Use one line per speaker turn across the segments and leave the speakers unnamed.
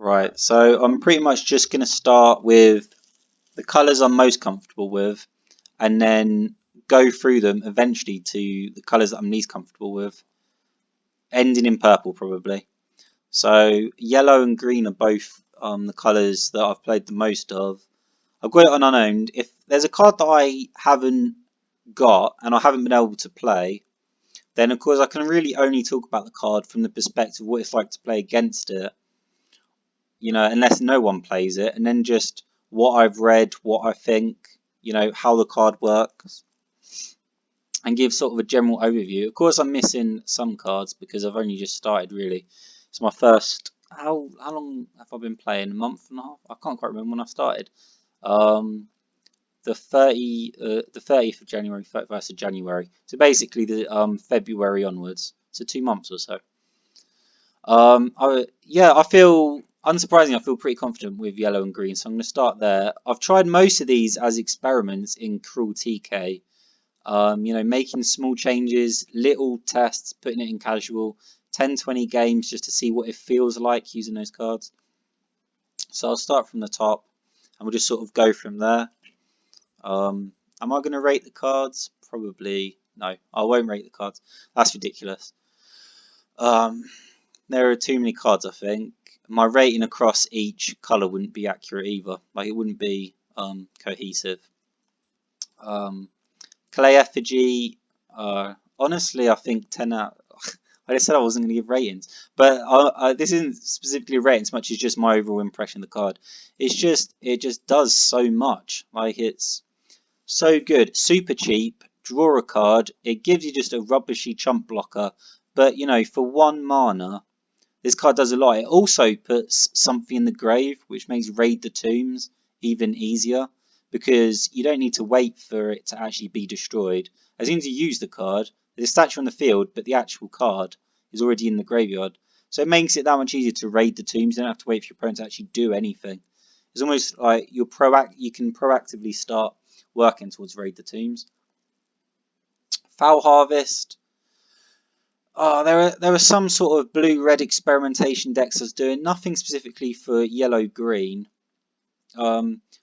Right, so I'm pretty much just going to start with the colours I'm most comfortable with and then go through them eventually to the colours that I'm least comfortable with, ending in purple probably. So yellow and green are both the colours that I've played the most of. I've got it on unowned. If there's a card that I haven't got and I haven't been able to play, then of course I can really only talk about the card from the perspective of what it's like to play against it, unless no one plays it, and then just what I've read, what I think, how the card works, and give sort of a general overview. Of course, I'm missing some cards because I've only just started. Really, it's my first. How long have I been playing? A month and a half? I can't quite remember when I started. Um, the 30th of January, 31st of January. So basically, the February onwards. So 2 months or so. I feel, unsurprisingly, I feel pretty confident with yellow and green, so I'm going to start there. I've tried most of these as experiments in Cruel TK, making small changes, little tests, putting it in casual, 10-20 games just to see what it feels like using those cards. So I'll start from the top, and we'll just sort of go from there. Am I going to rate the cards? Probably no, I won't rate the cards. That's ridiculous. There are too many cards, I think. My rating across each colour wouldn't be accurate either. Like, it wouldn't be cohesive. Clay Effigy, honestly, I think 10 out. I just said I wasn't going to give ratings, but this isn't specifically a rating as much as just my overall impression of the card. It just does so much. Like, it's so good, super cheap. Draw a card. It gives you just a rubbishy chump blocker, but for 1 mana. This card does a lot. It also puts something in the grave, which makes Raid the Tombs even easier, because you don't need to wait for it to actually be destroyed. As soon as you use the card, there's a statue on the field, but the actual card is already in the graveyard. So it makes it that much easier to raid the tombs. You don't have to wait for your opponent to actually do anything. It's almost like you can proactively start working towards raid the tombs. Foul Harvest. There are some sort of blue-red experimentation decks I was doing, nothing specifically for yellow-green,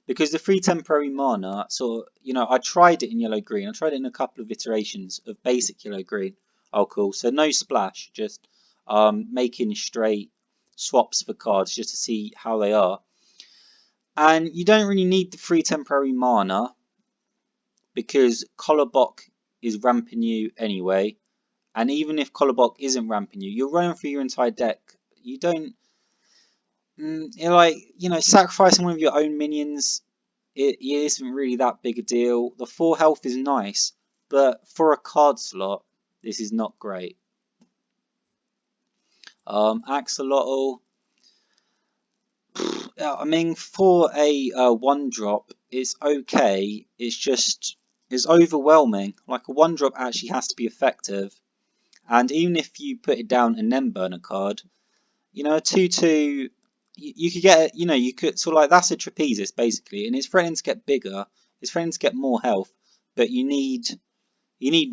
because the free temporary mana, I tried it in yellow-green. I tried it in a couple of iterations of basic yellow-green. Oh, cool. So no splash, just making straight swaps for cards just to see how they are. And you don't really need the free temporary mana because Kolobok is ramping you anyway. And even if Kolobok isn't ramping you, you're running through your entire deck. You don't, sacrificing one of your own minions, it isn't really that big a deal. The 4 health is nice, but for a card slot, this is not great. Axolotl, I mean, for a 1-drop, it's okay. It's overwhelming. Like, a 1-drop actually has to be effective. And even if you put it down and then burn a card, a 2/2, you could get, you could sort of like, that's a trapezist basically, and it's threatening to get bigger, it's threatening to get more health, but you need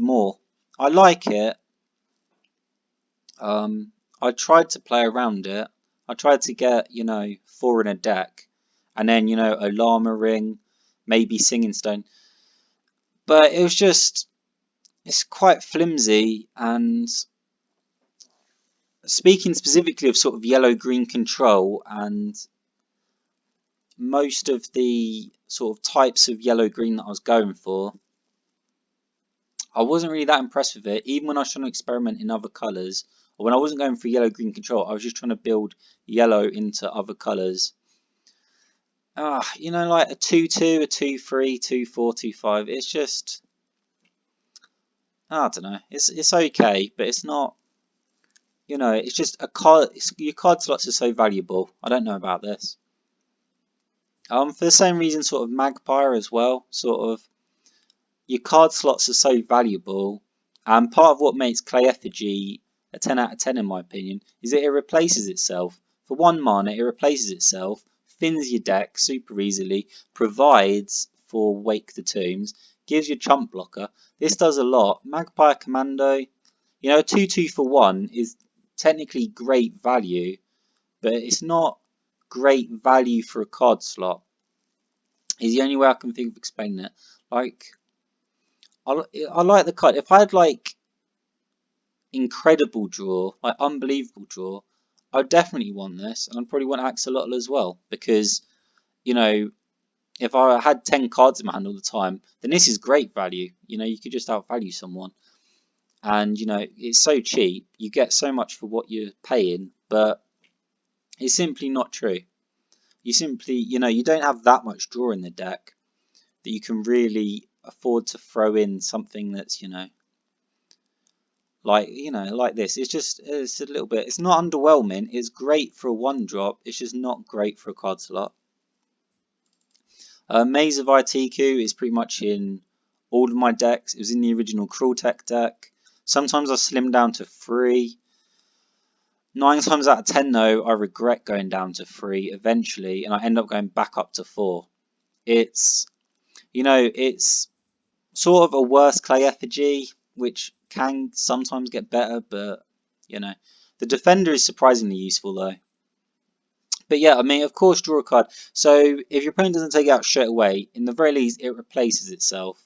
more. I like it. I tried to play around it. I tried to get, 4 in a deck, and then, a llama ring, maybe singing stone, but it's quite flimsy. And speaking specifically of sort of yellow-green control and most of the sort of types of yellow-green that I was going for, I wasn't really that impressed with it, even when I was trying to experiment in other colours, or when I wasn't going for yellow-green control, I was just trying to build yellow into other colours. Like a 2/2, a 2/3, 2/4, 2/5, it's just, I don't know, it's okay, but it's not, it's just a card, your card slots are so valuable. I don't know about this. For the same reason, sort of Magpie as well, sort of, your card slots are so valuable, and part of what makes Clay Effigy a 10 out of 10 in my opinion is that it replaces itself. For 1 mana, it replaces itself, thins your deck super easily, provides for Wake the Tombs, gives you a chump blocker. This does a lot. Magpie Commando, a 2/2 for 1 is technically great value, but it's not great value for a card slot. Is the only way I can think of explaining it. Like, I like the card. If I had like incredible draw, like unbelievable draw, I'd definitely want this, and I'd probably want Axolotl as well, because, you know, if I had 10 cards in my hand all the time, then this is great value. You know, you could just outvalue someone. And, you know, it's so cheap. You get so much for what you're paying, but it's simply not true. You simply, you know, you don't have that much draw in the deck that you can really afford to throw in something that's, you know, like this. It's a little bit, it's not underwhelming. It's great for a one drop. It's just not great for a card slot. Maze of ITQ is pretty much in all of my decks. It was in the original Cruel Tech deck. Sometimes I slim down to 3. 9 times out of 10 though, I regret going down to 3 eventually, and I end up going back up to 4. It's, you know, it's sort of a worse clay effigy, which can sometimes get better, but, you know, the defender is surprisingly useful though. But yeah, I mean, of course, draw a card. So if your opponent doesn't take it out straight away, in the very least, it replaces itself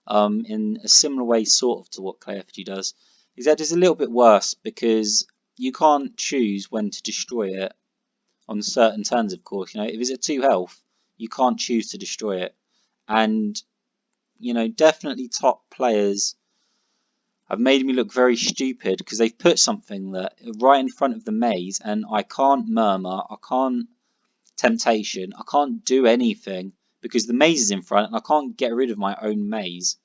in a similar way, sort of, to what Clay Effigy does. Except it's a little bit worse because you can't choose when to destroy it on certain turns, of course. You know, if it's at 2 health, you can't choose to destroy it. And, you know, definitely top players have made me look very stupid because they've put something that right in front of the maze, and I can't murmur, I can't temptation, I can't do anything because the maze is in front and I can't get rid of my own maze.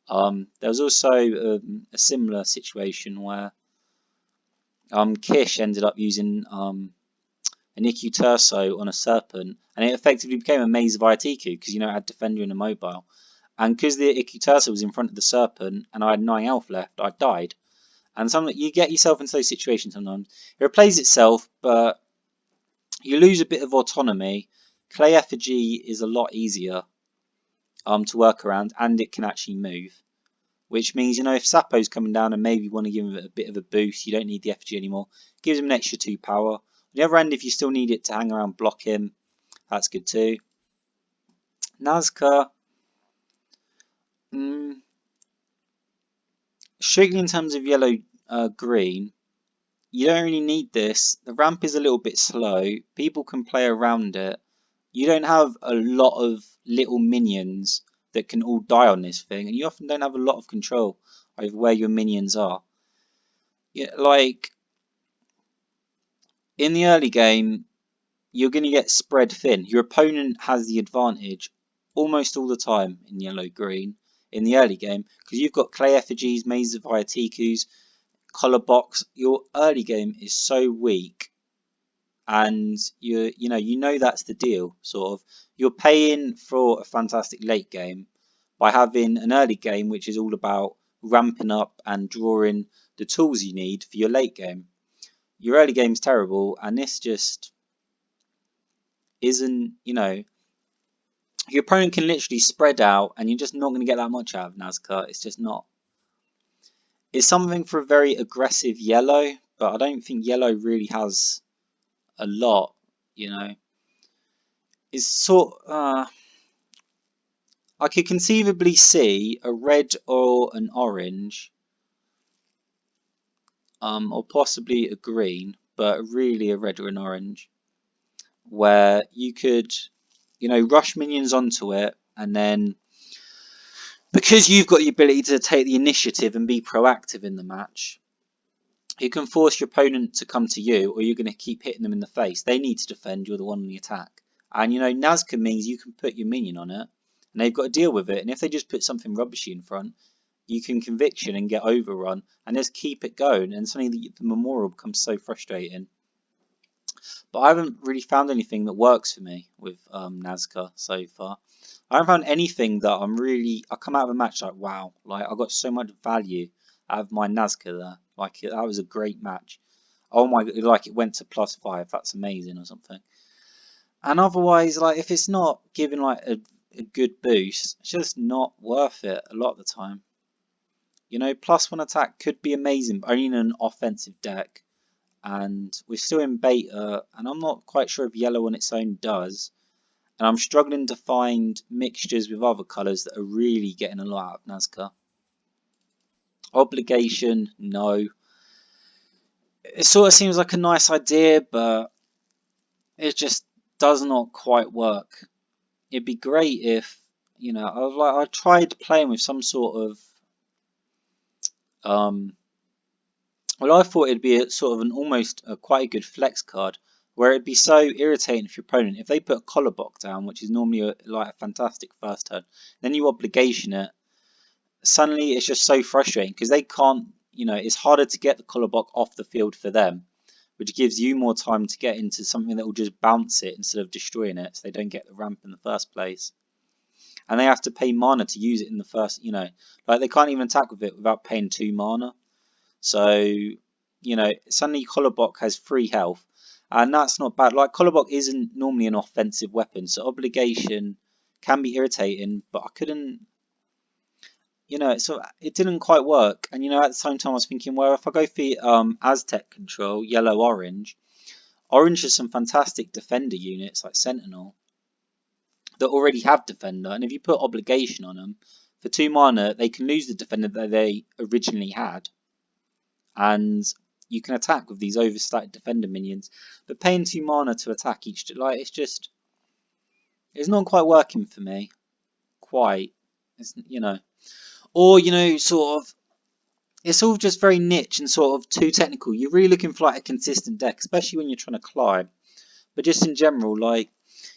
There was also a similar situation where Kish ended up using an IQ Turso on a Serpent, and it effectively became a maze of ITQ because, you know, it had Defender and a Mobile. And because the IQ Turso was in front of the Serpent and I had 9 health left, I died. And you get yourself into those situations sometimes. It replays itself, but you lose a bit of autonomy. Clay Effigy is a lot easier to work around, and it can actually move. Which means, you know, if Sapo's coming down and maybe you want to give him a bit of a boost, you don't need the effigy anymore. Gives him an extra 2 power. On the other end, if you still need it to hang around, block him, that's good too. Nazca, strictly in terms of yellow green, you don't really need this. The ramp is a little bit slow. People can play around it. You don't have a lot of little minions that can all die on this thing, and you often don't have a lot of control over where your minions are. Yeah, like in the early game, you're going to get spread thin. Your opponent has the advantage almost all the time in yellow-green in the early game because you've got clay effigies, maze of Iatikus, color box. Your early game is so weak, and you know that's the deal. Sort of, you're paying for a fantastic late game by having an early game which is all about ramping up and drawing the tools you need for your late game. Your early game's terrible, and this just isn't, you know, your opponent can literally spread out and you're just not going to get that much out of Nazca. It's just not. It's something for a very aggressive yellow, but I don't think yellow really has a lot, you know. It's I could conceivably see a red or an orange, or possibly a green, but really a red or an orange, where you could, you know, rush minions onto it, and then because you've got the ability to take the initiative and be proactive in the match, you can force your opponent to come to you, or you're going to keep hitting them in the face. They need to defend, you're the one on the attack. And, you know, Nazca means you can put your minion on it, and they've got to deal with it. And if they just put something rubbishy in front, you can conviction and get overrun, and just keep it going. And suddenly the memorial becomes so frustrating. But I haven't really found anything that works for me with Nazca so far. I haven't found anything that I come out of a match like, wow, like I got so much value out of my Nazca there. Like that was a great match. Oh my, like it went to +5. That's amazing or something. And otherwise, like if it's not giving like a good boost, it's just not worth it a lot of the time. You know, +1 attack could be amazing, but only in an offensive deck. and we're still in beta, and I'm not quite sure if yellow on its own does. And I'm struggling to find mixtures with other colours that are really getting a lot out of Nazca. Obligation, no. It sort of seems like a nice idea, but it just does not quite work. It'd be great if, I tried playing with some sort of, I thought it'd be a sort of an almost quite a good flex card, where it'd be so irritating for your opponent if they put a collar block down, which is normally like a fantastic first turn, then you obligation it. Suddenly it's just so frustrating because they can't, it's harder to get the collar block off the field for them, which gives you more time to get into something that will just bounce it instead of destroying it, so they don't get the ramp in the first place. And they have to pay mana to use it in the first, like they can't even attack with it without paying 2 mana. So, suddenly collar block has 3 health, and that's not bad. Like, collar block isn't normally an offensive weapon, so obligation can be irritating, but I couldn't, so it didn't quite work. And at the same time I was thinking, well, if I go for Aztec control, yellow orange has some fantastic defender units like Sentinel that already have defender, and if you put obligation on them for 2 mana, they can lose the defender that they originally had, and you can attack with these overstated defender minions. But paying 2 mana to attack each, like, it's not quite working for me. Quite, or sort of. It's all just very niche and sort of too technical. You're really looking for like a consistent deck, especially when you're trying to climb. But just in general, like,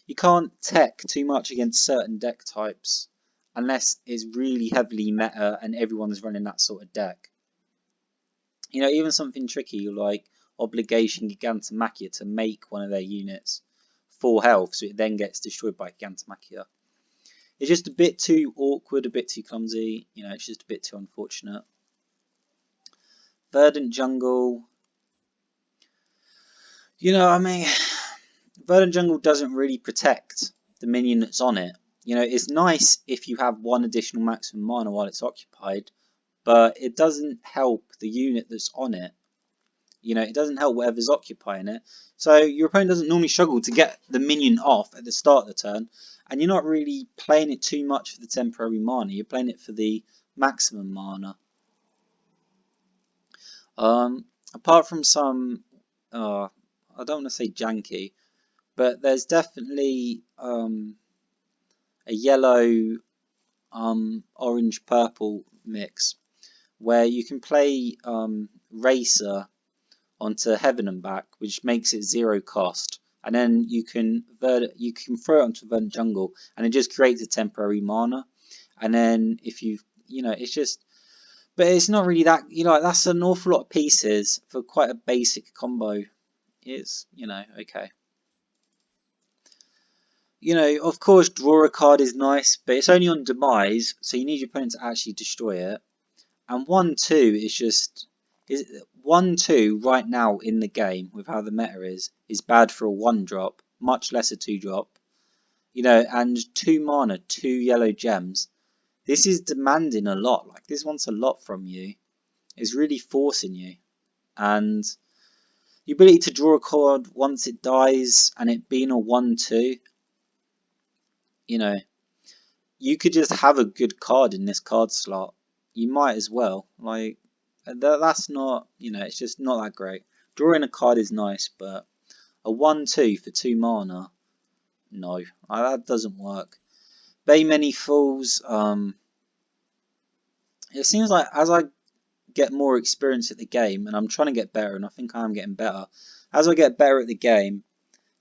you can't tech too much against certain deck types unless it's really heavily meta and everyone's running that sort of deck. Even something tricky like Obligation Gigantomachia to make one of their units 4 health, so it then gets destroyed by Gigantomachia. It's just a bit too awkward, a bit too clumsy. It's just a bit too unfortunate. Verdant Jungle. Verdant Jungle doesn't really protect the minion that's on it. It's nice if you have 1 additional maximum mana while it's occupied, but it doesn't help the unit that's on it. It doesn't help whatever's occupying it. So your opponent doesn't normally struggle to get the minion off at the start of the turn, and you're not really playing it too much for the temporary mana. You're playing it for the maximum mana. Apart from some, I don't want to say janky, but there's definitely a yellow, orange, purple mix where you can play Racer onto Heaven and Back, which makes it 0 cost, and then you can throw it onto Verdant Jungle, and it just creates a temporary mana. And then if it's just. But it's not really that, that's an awful lot of pieces for quite a basic combo. It's, okay. Of course, draw a card is nice, but it's only on demise, so you need your opponent to actually destroy it. And 1/2 is just. 1/2 right now in the game, with how the meta is bad for a 1-drop, much less a 2-drop. And 2 mana, 2 yellow gems. This is demanding a lot. Like, this wants a lot from you. It's really forcing you. And the ability to draw a card once it dies and it being a 1/2, you could just have a good card in this card slot. You might as well. Like, that's not, it's just not that great. Drawing a card is nice, but a 1/2 for 2 mana, no, that doesn't work. Bay Many Fools, it seems like as I get more experience at the game, and I'm trying to get better, and I think I am getting better. As I get better at the game,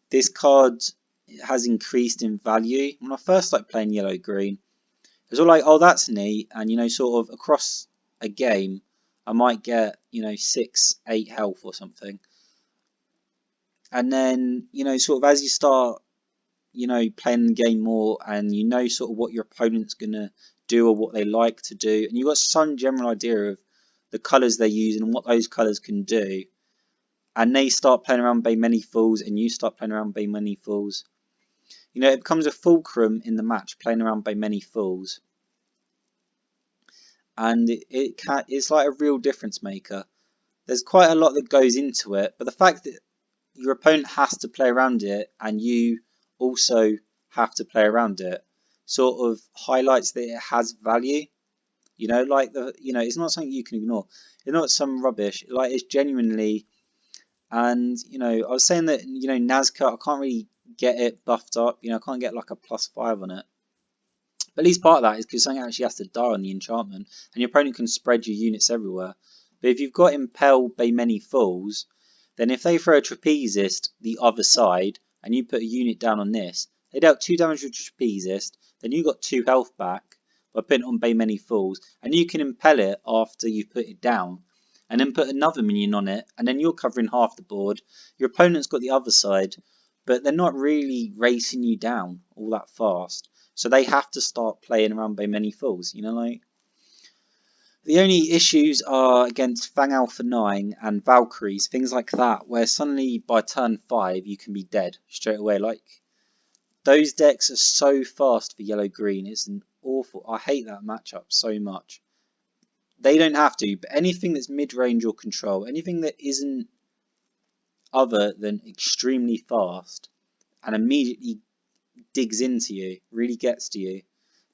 this card has increased in value. When I first started playing yellow green, it was all like, oh, that's neat, and sort of across a game, I might get 6, 8 health or something, and then sort of as you start playing the game more, and sort of what your opponent's gonna do or what they like to do, and you've got some general idea of the colours they're using and what those colours can do, and they start playing around Bay Many Fools and you start playing around Bay Many Fools, it becomes a fulcrum in the match, playing around Bay Many Fools, and it's like a real difference maker. there's quite a lot that goes into it, but the fact that your opponent has to play around it and you also have to play around it sort of highlights that it has value. You know, like it's not something you can ignore. It's not some rubbish. Like it's genuinely, and I was saying that Nazca, I can't really get it buffed up. I can't get like a +5 on it. But at least part of that is because something actually has to die on the enchantment, and your opponent can spread your units everywhere. But if you've got Impel by Many Fools, then if they throw a Trapezist the other side, and you put a unit down on this, they dealt 2 damage with Trapezist, then you got 2 health back by putting it on Bay Many Fools, and you can Impel it after you've put it down, and then put another minion on it, and then you're covering half the board. Your opponent's got the other side, but they're not really racing you down all that fast. So they have to start playing around by Many Fools, like. The only issues are against Fang Alpha 9 and Valkyries, things like that, where suddenly by turn 5 you can be dead straight away. Like, those decks are so fast for yellow-green, it's an awful. I hate that matchup so much. They don't have to, but anything that's mid-range or control, anything that isn't other than extremely fast and immediately digs into you, really gets to you.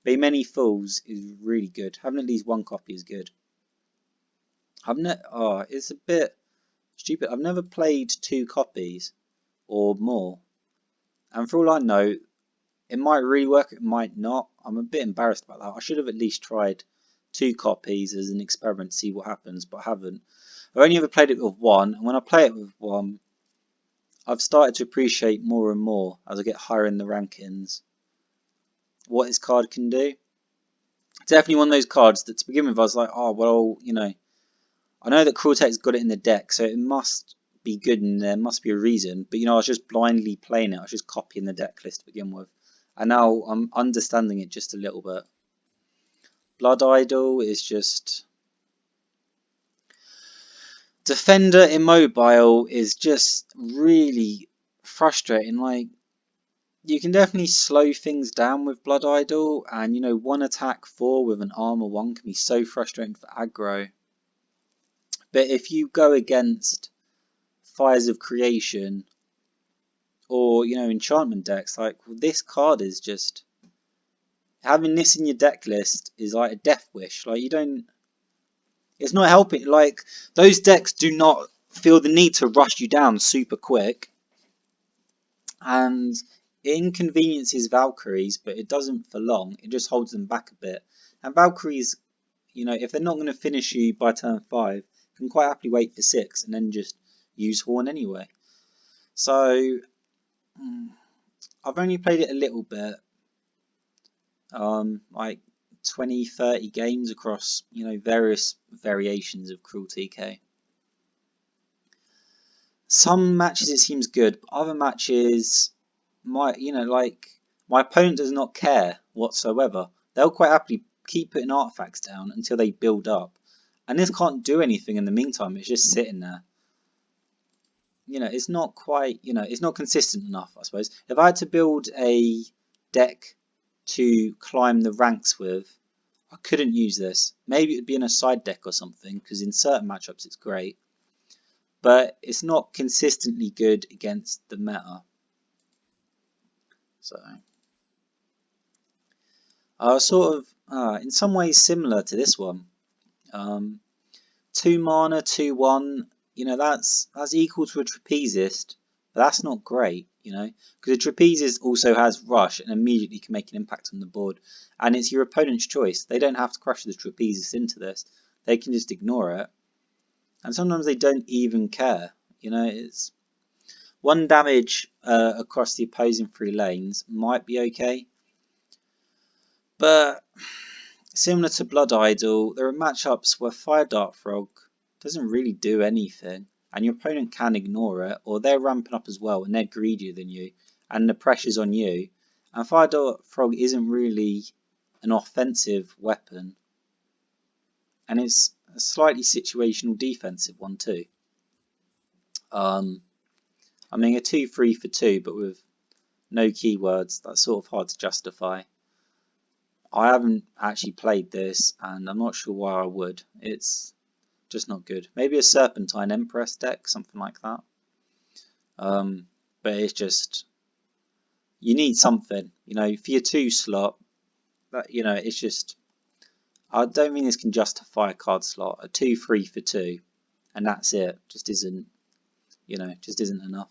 By Many Fools is really good. Having at least one copy is good. It's a bit stupid. I've never played 2 copies or more, and for all I know, it might really work. It might not. I'm a bit embarrassed about that. I should have at least tried 2 copies as an experiment to see what happens, but I haven't. I've only ever played it with 1, and when I play it with 1, I've started to appreciate more and more as I get higher in the rankings what this card can do. Definitely one of those cards that to begin with I was like, oh well, I know that Crueltek's got it in the deck, so it must be good and there must be a reason. But I was just blindly playing it. I was just copying the deck list to begin with, and now I'm understanding it just a little bit. Blood Idol is just Defender Immobile is just really frustrating. Like, you can definitely slow things down with Blood Idol, and one attack 4 with an armor 1 can be so frustrating for aggro. But if you go against Fires of Creation or enchantment decks, like this card is just having this in your deck list is like a death wish. Like it's not helping. Like those decks do not feel the need to rush you down super quick, and it inconveniences Valkyries, but it doesn't for long. It just holds them back a bit. And Valkyries, if they're not going to finish you by turn 5, can quite happily wait for 6 and then just use Horn anyway. So I've only played it a little bit, like 20-30 games across various variations of Cruel TK. Some matches it seems good, but other matches my opponent does not care whatsoever. They'll quite happily keep putting artifacts down until they build up, and this can't do anything in the meantime. It's just sitting there. It's not quite, it's not consistent enough, I suppose. If I had to build a deck to climb the ranks with, I couldn't use this. Maybe it would be in a side deck or something, because in certain matchups it's great. But it's not consistently good against the meta. So, sort of, in some ways similar to this one. 2 mana, 2/1, that's equal to a Trapezist, but that's not great, because a Trapezist also has Rush and immediately can make an impact on the board, and it's your opponent's choice. They don't have to crush the Trapezist into this. They can just ignore it, and sometimes they don't even care. It's 1 damage across the opposing 3 lanes might be okay, but similar to Blood Idol, there are matchups where Fire Dart Frog doesn't really do anything, and your opponent can ignore it, or they're ramping up as well, and they're greedier than you, and the pressure's on you. And Fire Dart Frog isn't really an offensive weapon, and it's a slightly situational defensive one too. I mean, a 2/3 for 2, but with no keywords, that's sort of hard to justify. I haven't actually played this, and I'm not sure why I would. It's just not good. Maybe a Serpentine Empress deck, something like that. But it's just, you need something, you know, for your 2 slot. That, you know, it's just, I don't think this can justify a card slot. A 2/3 for 2, and that's it. Just isn't, you know, just isn't enough.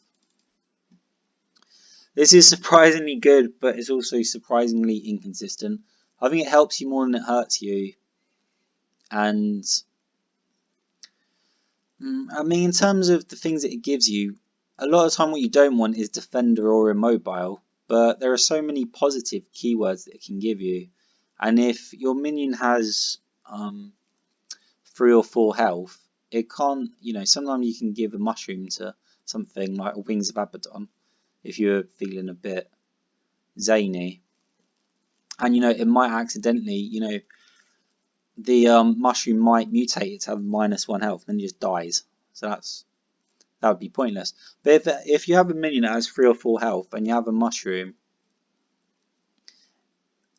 This is surprisingly good, but it's also surprisingly inconsistent. I think it helps you more than it hurts you. And I mean, in terms of the things that it gives you, a lot of the time what you don't want is Defender or Immobile, but there are so many positive keywords that it can give you. And if your minion has 3 or 4 health, it can't, you know, sometimes you can give a mushroom to something like a Wings of Abaddon if you're feeling a bit zany. And, you know, it might accidentally, you know, the mushroom might mutate it to have -1 health and then it just dies. So that would be pointless. But if you have a minion that has 3 or 4 health and you have a mushroom,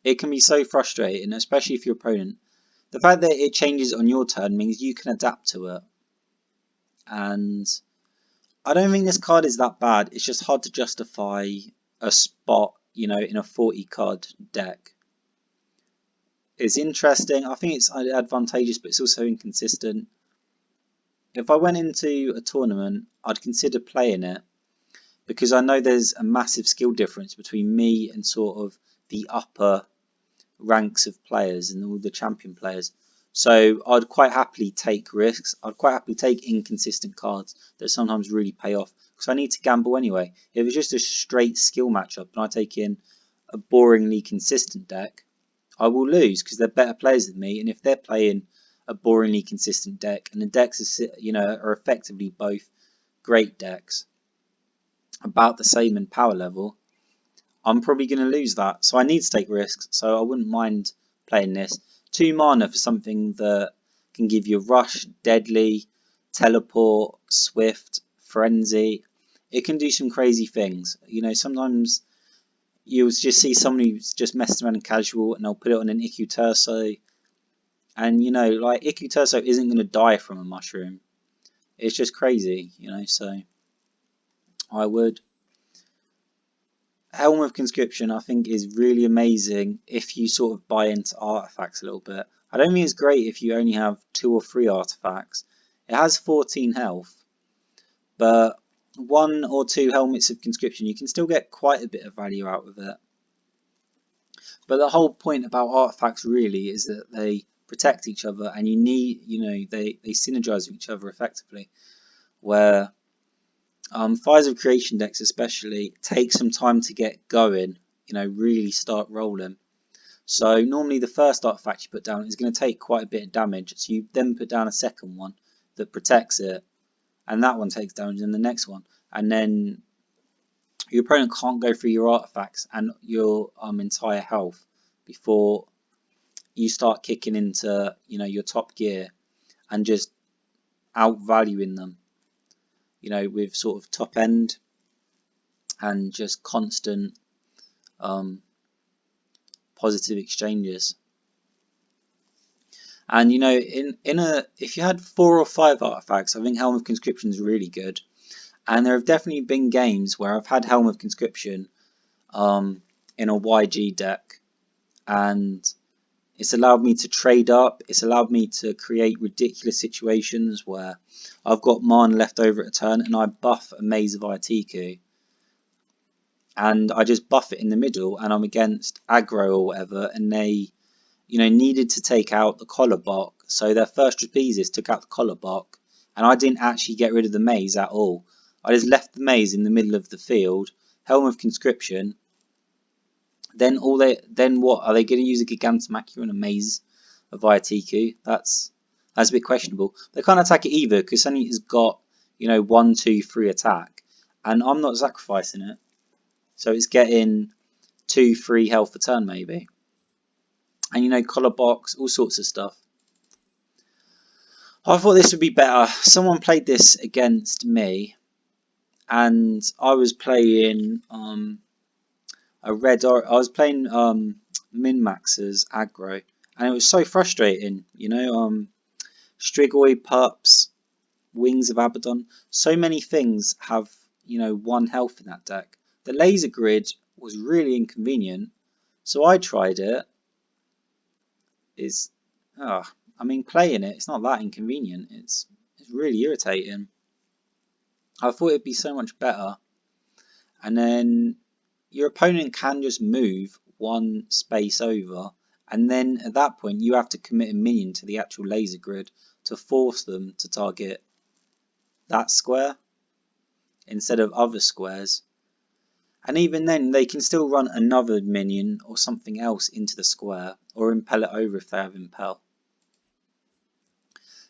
it can be so frustrating, especially if your opponent. The fact that it changes on your turn means you can adapt to it. And I don't think this card is that bad. It's just hard to justify a spot, you know, in a 40 card deck. It's interesting. I think it's advantageous, but it's also inconsistent. If I went into a tournament, I'd consider playing it because I know there's a massive skill difference between me and sort of the upper ranks of players and all the champion players. So I'd quite happily take risks. I'd quite happily take inconsistent cards that sometimes really pay off because I need to gamble anyway. If it was just a straight skill matchup and I take in a boringly consistent deck, I will lose because they're better players than me. And if they're playing a boringly consistent deck and the decks are, you know, are effectively both great decks, about the same in power level, I'm probably going to lose that. So I need to take risks. So I wouldn't mind playing this. 2 mana for something that can give you Rush, Deadly, Teleport, Swift, Frenzy. It can do some crazy things. You know, sometimes you'll just see someone who's just messing around in casual and they'll put it on an Iku Turso. And, you know, like Iku Turso isn't going to die from a mushroom. It's just crazy, you know, so I would. Helm of Conscription, I think, is really amazing if you sort of buy into artifacts a little bit. I don't think it's great if you only have 2 or 3 artifacts. It has 14 health, but 1 or 2 Helmets of Conscription, you can still get quite a bit of value out of it. But the whole point about artifacts really is that they protect each other and you need, you know, they synergize with each other effectively. Where Fires of Creation decks especially take some time to get going, you know, really start rolling. So normally the first artifact you put down is going to take quite a bit of damage. So you then put down a second one that protects it, and that one takes damage, and the next one, and then your opponent can't go through your artifacts and your entire health before you start kicking into, you know, your top gear and just outvaluing them, you know, with sort of top end and just constant positive exchanges. And, you know, if you had 4 or 5 artifacts, I think Helm of Conscription is really good. And there have definitely been games where I've had Helm of Conscription in a YG deck, and it's allowed me to trade up. It's allowed me to create ridiculous situations where I've got mana left over at a turn and I buff a Maze of Itiku. And I just buff it in the middle and I'm against aggro or whatever, and they, you know, needed to take out the collar block. So their first Trapezist took out the collar block, and I didn't actually get rid of the maze at all. I just left the maze in the middle of the field, Helm of Conscription. Then what? Are they going to use a Gigantomachia and a Maze of Itiku? That's a bit questionable. They can't attack it either because Sunny has got, you know, 1, 2, 3 attack, and I'm not sacrificing it, so it's getting 2, 3 health a turn maybe. And, you know, collar box, all sorts of stuff. I thought this would be better. Someone played this against me, and I was playing I was playing Min-Max's aggro, and it was so frustrating. You know, Strigoi Pups, Wings of Abaddon. So many things have, 1 health in that deck. The laser grid was really inconvenient, so I tried it. Playing it's not that inconvenient. It's really irritating. I thought it'd be so much better. And then your opponent can just move 1 space over, and then at that point you have to commit a minion to the actual laser grid to force them to target that square instead of other squares. And even then they can still run another minion or something else into the square, or impel it over if they have impel.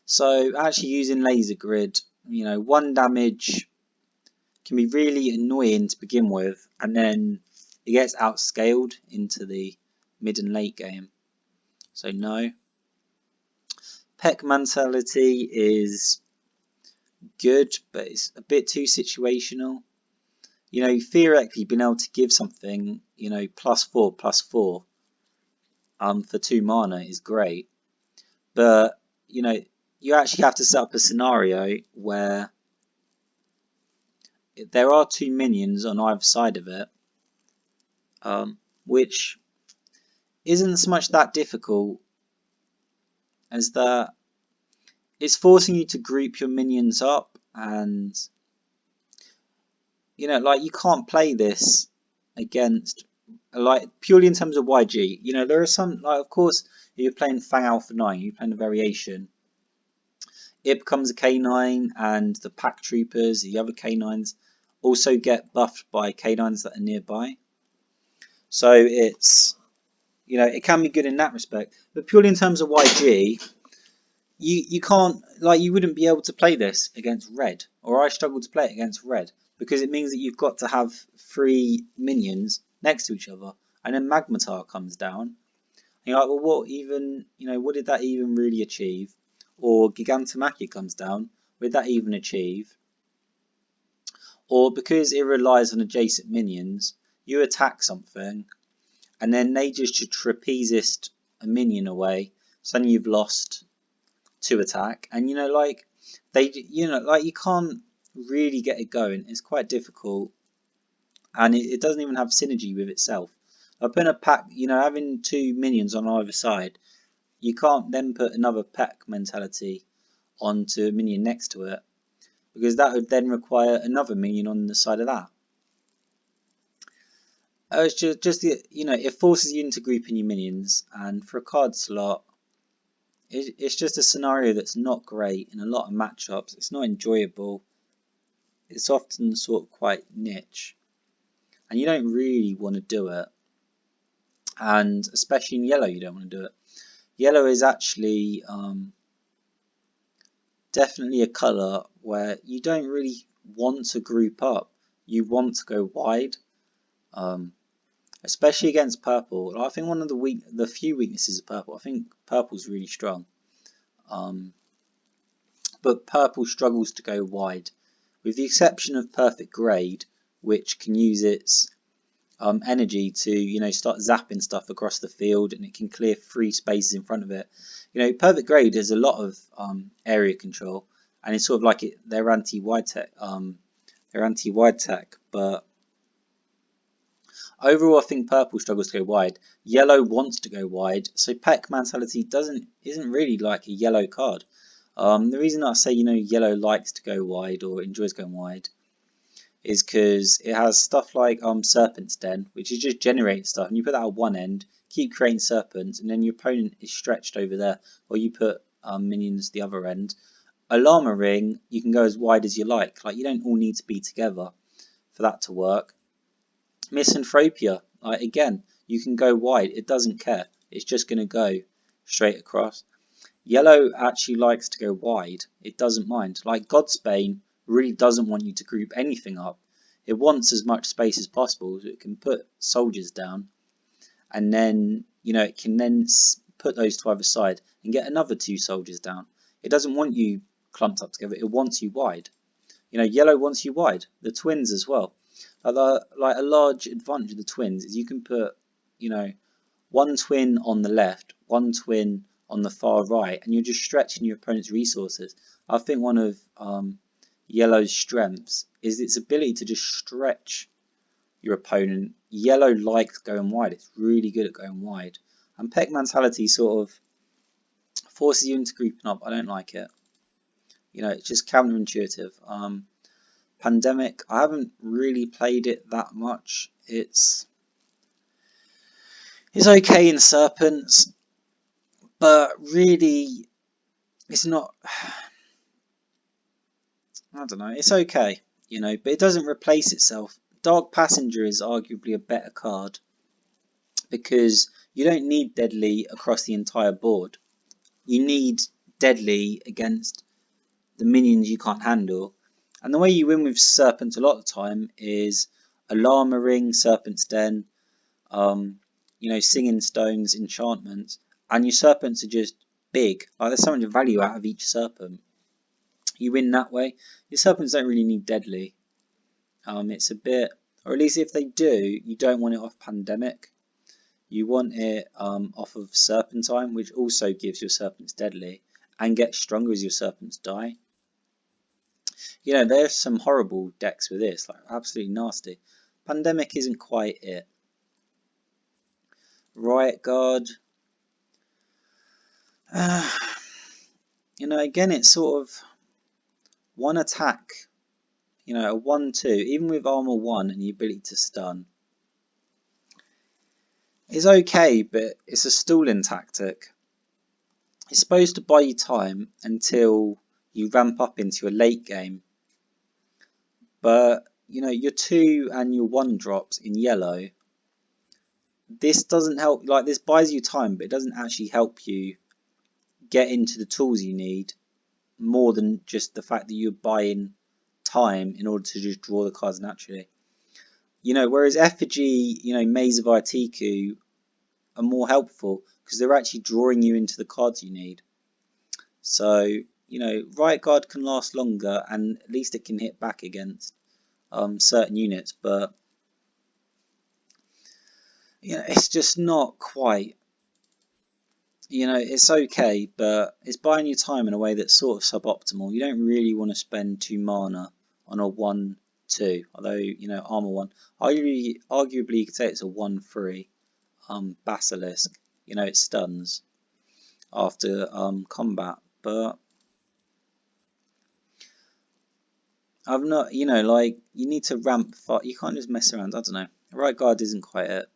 So actually using laser grid, 1 damage can be really annoying to begin with, and then it gets outscaled into the mid and late game. So no. Peck mentality is good, but it's a bit too situational. Theoretically being able to give something, +4/+4 for 2 mana is great. But, you actually have to set up a scenario where there are 2 minions on either side of it, which isn't so much that difficult as that it's forcing you to group your minions up, and you can't play this against purely in terms of YG. There are some, of course, if you're playing Fang Alpha 9, you're playing a variation. It becomes a K9, and the pack troopers, the other K9s, also get buffed by K9s that are nearby. So it's, it can be good in that respect. But purely in terms of YG, you can't, you wouldn't be able to play this against red, or I struggle to play it against red, because it means that you've got to have 3 minions next to each other, and then Magmatar comes down, and you're like, well, what even, what did that even really achieve? Or Gigantomachia comes down, what did that even achieve? Or because it relies on adjacent minions, you attack something, and then they just trapezist a minion away, so then you've lost 2 attack, and you can't really get it going. It's quite difficult, and it doesn't even have synergy with itself. Putting a pack, having 2 minions on either side, you can't then put another pack mentality onto a minion next to it, because that would then require another minion on the side of that. It's just it forces you into grouping your minions, and for a card slot, it's just a scenario that's not great in a lot of matchups. It's not enjoyable. It's often sort of quite niche, and you don't really want to do it. And especially in yellow, you don't want to do it. Yellow is actually definitely a colour where you don't really want to group up. You want to go wide, especially against purple. I think one of the few weaknesses of purple, I think purple's really strong. But purple struggles to go wide, with the exception of Perfect Grade, which can use its energy to start zapping stuff across the field, and it can clear 3 spaces in front of it. Perfect Grade has a lot of area control, and it's sort of like they're anti-wide tech. But overall, I think purple struggles to go wide. Yellow wants to go wide, so Peck mentality isn't really like a yellow card. The reason I say yellow likes to go wide or enjoys going wide is because it has stuff like Serpent's Den, which is just generate stuff, and you put that at one end, keep creating serpents, and then your opponent is stretched over there, or you put minions the other end. A llama ring, you can go as wide as you like. You don't all need to be together for that to work. Misanthropia, again, you can go wide. It doesn't care. It's just going to go straight across. Yellow actually likes to go wide. It doesn't mind. Godsbane really doesn't want you to group anything up. It wants as much space as possible, so it can put soldiers down, and then it can then put those to either side and get another 2 soldiers down. It doesn't want you clumped up together. It wants you wide. Yellow wants you wide. The twins as well. A large advantage of the twins is you can put 1 twin on the left, 1 twin on the far right, and you're just stretching your opponent's resources. I think one of yellow's strengths is its ability to just stretch your opponent. Yellow likes going wide. It's really good at going wide. And Peck mentality sort of forces you into grouping up. I don't like it. You know, it's just counterintuitive. Pandemic, I haven't really played it that much. It's okay in Serpents, but really, it's not. I don't know. It's okay, you know, but it doesn't replace itself. Dark Passenger is arguably a better card because you don't need Deadly across the entire board. You need Deadly against the minions you can't handle. And the way you win with Serpent a lot of the time is Alarma Ring, Serpent's Den, you know, Singing Stones, enchantments, and your Serpents are just big. Like there's so much value out of each Serpent. You win that way. Your Serpents don't really need Deadly. It's a bit, or at least if they do, you don't want it off Pandemic. You want it off of Serpentine, which also gives your Serpents Deadly and gets stronger as your Serpents die. You know, there's some horrible decks with this, like absolutely nasty. Pandemic isn't quite it. Riot Guard. You know, again, it's sort of one attack. You know, a 1-2, even with armor 1 and the ability to stun, is okay, but it's a stalling tactic. It's supposed to buy you time until you ramp up into a late game. But, you know, your 2 and your 1 drops in yellow, this doesn't help. Like, this buys you time, but it doesn't actually help you get into the tools you need more than just the fact that you're buying time in order to just draw the cards naturally. You know, whereas Effigy, you know, Maze of Itiku are more helpful because they're actually drawing you into the cards you need. So, you know, Riot Guard can last longer and at least it can hit back against certain units, but you know, it's just not quite. You know, it's okay, but it's buying you time in a way that's sort of suboptimal. You don't really want to spend 2 mana on a 1-2, although, you know, armor 1. Arguably you could say it's a 1-3 Basilisk. You know, it stuns after combat, but I've not, you know, like, you need to ramp far. You can't just mess around. I don't know. Right Guard isn't quite it.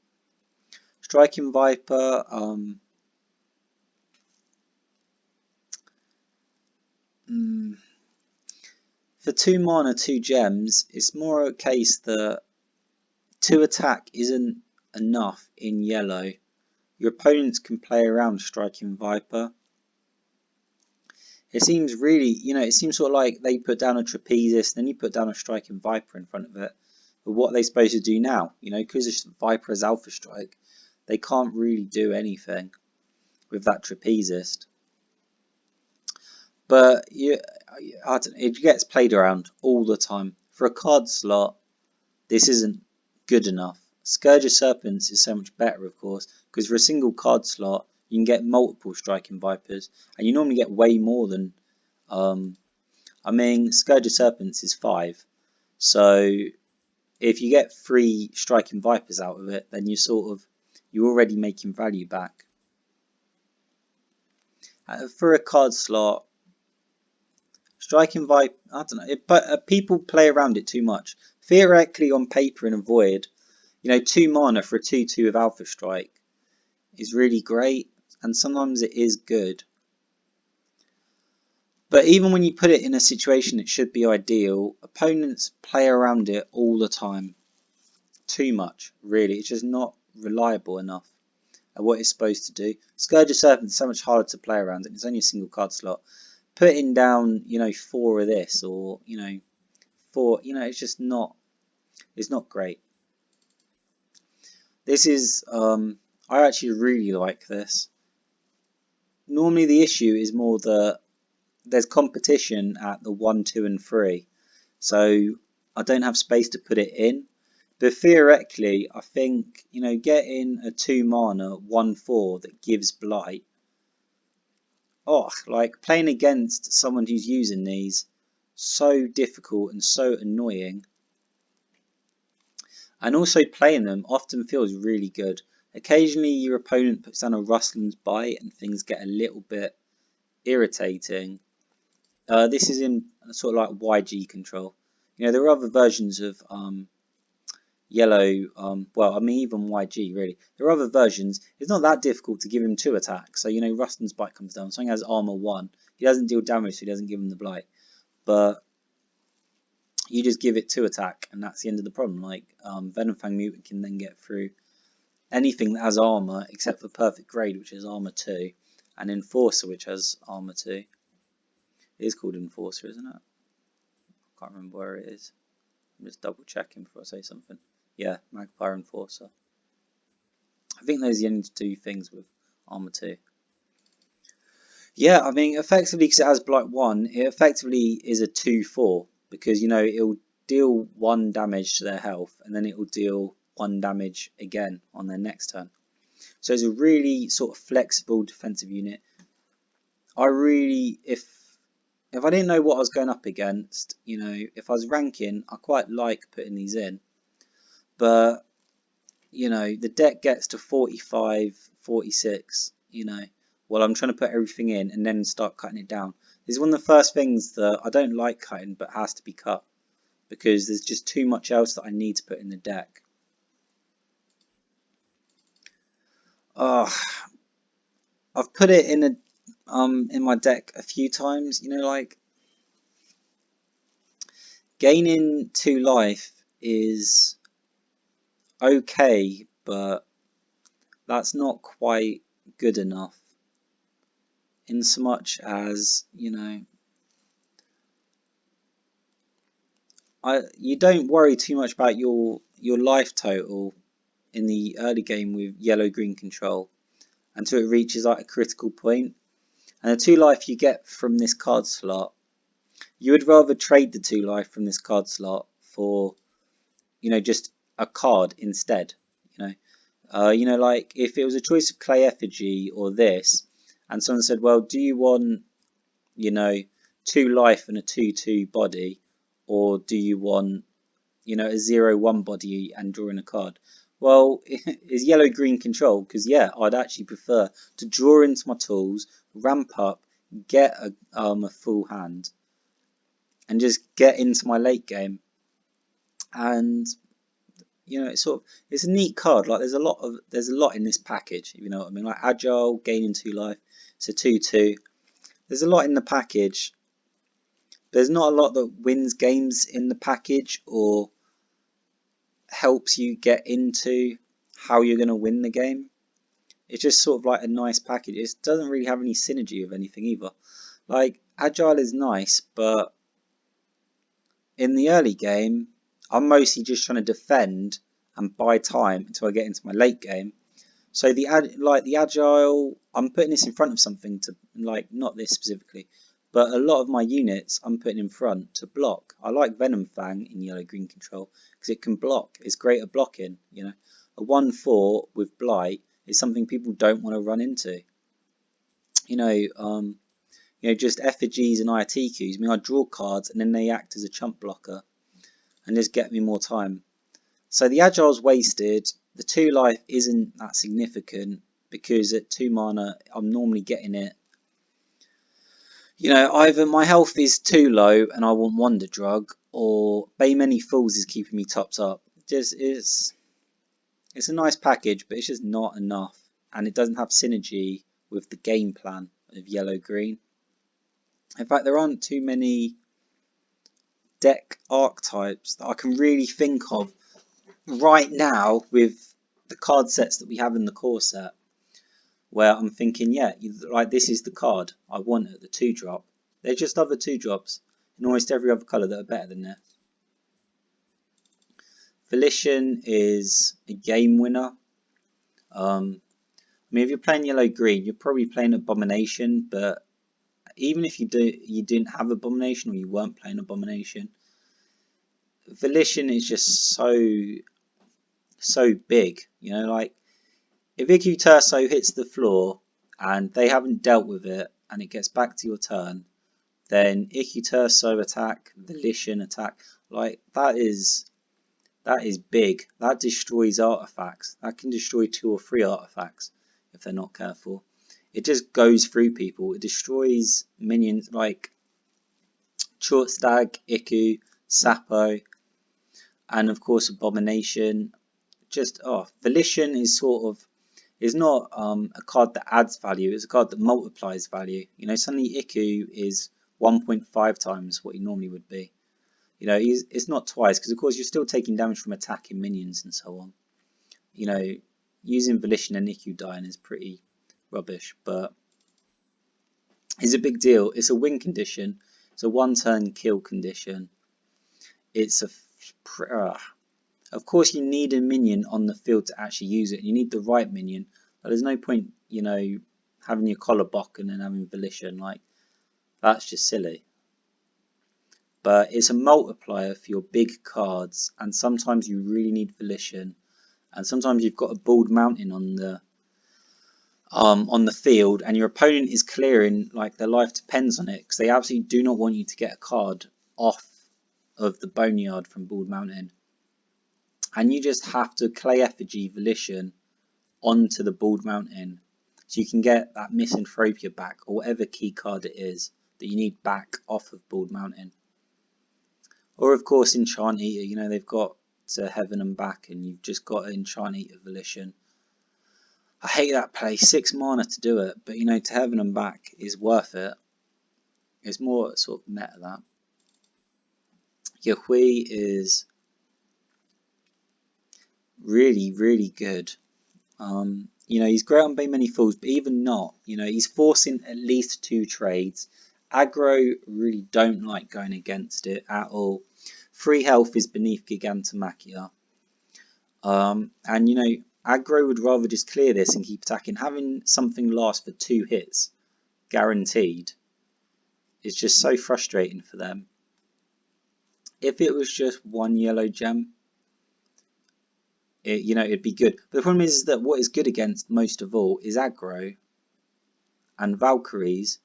Striking Viper, for 2 mana, 2 gems, it's more a case that 2 attack isn't enough in yellow. Your opponents can play around Striking Viper. It seems really, you know, it seems sort of like they put down a Trapezist, then you put down a Striking Viper in front of it. But what are they supposed to do now? You know, because Viper is Alpha Strike, they can't really do anything with that Trapezist. But I don't know, it gets played around all the time. For a card slot, this isn't good enough. Scourge of Serpents is so much better, of course, because for a single card slot, you can get multiple Striking Vipers, and you normally get way more than. I mean, Scourge of Serpents is 5, so if you get 3 Striking Vipers out of it, then you're already making value back. For a card slot, Striking Viper, I don't know, but people play around it too much. Theoretically, on paper in a Void, you know, 2 mana for a 2-2 with Alpha Strike is really great, and sometimes it is good. But even when you put it in a situation it should be ideal, opponents play around it all the time. Too much, really. It's just not reliable enough at what it's supposed to do. Scourge of Serpent is so much harder to play around, and it's only a single card slot. Putting down, you know, 4 of this, or, you know, 4, you know, it's just not, it's not great. This is, I actually really like this. Normally the issue is more that there's competition at the 1, 2 and 3, so I don't have space to put it in. But theoretically, I think, you know, getting a 2 mana 1/4 that gives blight oh, like playing against someone who's using these, so difficult and so annoying. And also playing them often feels really good. Occasionally your opponent puts down a Rustland's Bite and things get a little bit irritating. This is in sort of like YG control. You know, there are other versions of yellow, well, I mean even YG really. There are other versions. It's not that difficult to give him 2 attacks. So, you know, Rustland's Bite comes down. Something has armor 1. He doesn't deal damage, so he doesn't give him the Blight. But you just give it 2 attack, and that's the end of the problem. Like, Venomfang Mutant can then get through anything that has armor, except for Perfect Grade, which is armor 2, and Enforcer, which has armor 2. It is called Enforcer, isn't it? I can't remember where it is. I'm just double checking before I say something. Yeah, Magpie Enforcer. I think those are the only 2 things with armor 2. Yeah, I mean, effectively, because it has Blight 1, it effectively is a 2-4, because, you know, it'll deal 1 damage to their health, and then it will deal 1 damage again on their next turn. So it's a really sort of flexible defensive unit. I really, if I didn't know what I was going up against, you know, if I was ranking, I quite like putting these in. But, you know, the deck gets to 45, 46, you know, while I'm trying to put everything in and then start cutting it down. This is one of the first things that I don't like cutting, but has to be cut, because there's just too much else that I need to put in the deck. I've put it in my deck a few times, you know, like gaining 2 life is okay, but that's not quite good enough, in so much as, you know, you don't worry too much about your life total in the early game with yellow-green control until it reaches like a critical point. And the 2 life you get from this card slot, you would rather trade the 2 life from this card slot for, you know, just a card instead. You know, like if it was a choice of Clay Effigy or this, and someone said, well, do you want, you know, 2 life and a 2/2 body, or do you want, you know, a 0/1 body and drawing a card? Well, it's yellow-green control, because yeah, I'd actually prefer to draw into my tools, ramp up, get a full hand, and just get into my late game. And, you know, it's a neat card. Like there's a lot in this package, if you know what I mean. Like Agile, gaining 2 life, it's a 2/2. There's a lot in the package. There's not a lot that wins games in the package or helps you get into how you're going to win the game. It's just sort of like a nice package. It doesn't really have any synergy of anything either. Like Agile is nice, but in the early game, I'm mostly just trying to defend and buy time until I get into my late game. So the Agile, I'm putting this in front of something to, like, not this specifically, but a lot of my units I'm putting in front to block. I like Venomfang in yellow-green control because it can block. It's great at blocking, you know. A 1/4 with Blight is something people don't want to run into. You know, just effigies and ITQs. I mean, I draw cards and then they act as a chump blocker and just get me more time. So the Agile's wasted. The 2 life isn't that significant because at 2 mana I'm normally getting it. You know, either my health is too low and I want Wonder Drug, or Bay Many Fools is keeping me topped up. It's a nice package, but it's just not enough, and it doesn't have synergy with the game plan of yellow-green. In fact, there aren't too many deck archetypes that I can really think of right now with the card sets that we have in the core set, where I'm thinking, yeah, like this is the card I want at the 2-drop. There's just other 2-drops in almost every other colour that are better than this. Volition is a game winner. I mean, if you're playing yellow-green, you're probably playing Abomination, but even if you didn't have Abomination or you weren't playing Abomination, Volition is just so big, you know, like if Iku Turso hits the floor and they haven't dealt with it and it gets back to your turn, then Ikuturso attack, Volition attack, like that is big. That destroys artifacts. That can destroy 2 or 3 artifacts if they're not careful. It just goes through people. It destroys minions like Short Stag, Iku, Sapo, and of course Abomination. Just Volition is is not a card that adds value. It's a card that multiplies value. Suddenly Iku is 1.5 times what he normally would be. It's not twice, because of course you're still taking damage from attacking minions and so on. Using Volition and Iku dying is pretty rubbish, but it's a big deal. It's a win condition. It's a 1-turn kill condition. It's of course you need a minion on the field to actually use it. You need the right minion, but there's no point, having your collar block and then having Volition. Like, that's just silly. But it's a multiplier for your big cards, and sometimes you really need Volition, and sometimes you've got a bald mountain on the field, and your opponent is clearing, like their life depends on it, because they absolutely do not want you to get a card off of the Boneyard from Bald Mountain. And you just have to Clay Effigy Volition onto the Bald Mountain, so you can get that Misanthropia back, or whatever key card it is that you need back off of Bald Mountain. Or of course Enchant Eater, they've got to Heaven and back, and you've just got to Enchant Eater Volition. I hate that play, 6 mana to do it, but to Heaven and back is worth it. It's more sort of meta that. Yahui is really, really good. He's great on Bay Many Fools, but even not, he's forcing at least 2 trades. Aggro really don't like going against it at all. 3 health is beneath Gigantomachia. And aggro would rather just clear this and keep attacking. Having something last for 2 hits, guaranteed, is just so frustrating for them. If it was just 1 yellow gem, it'd be good. But the problem is that what is good against most of all is aggro and Valkyries,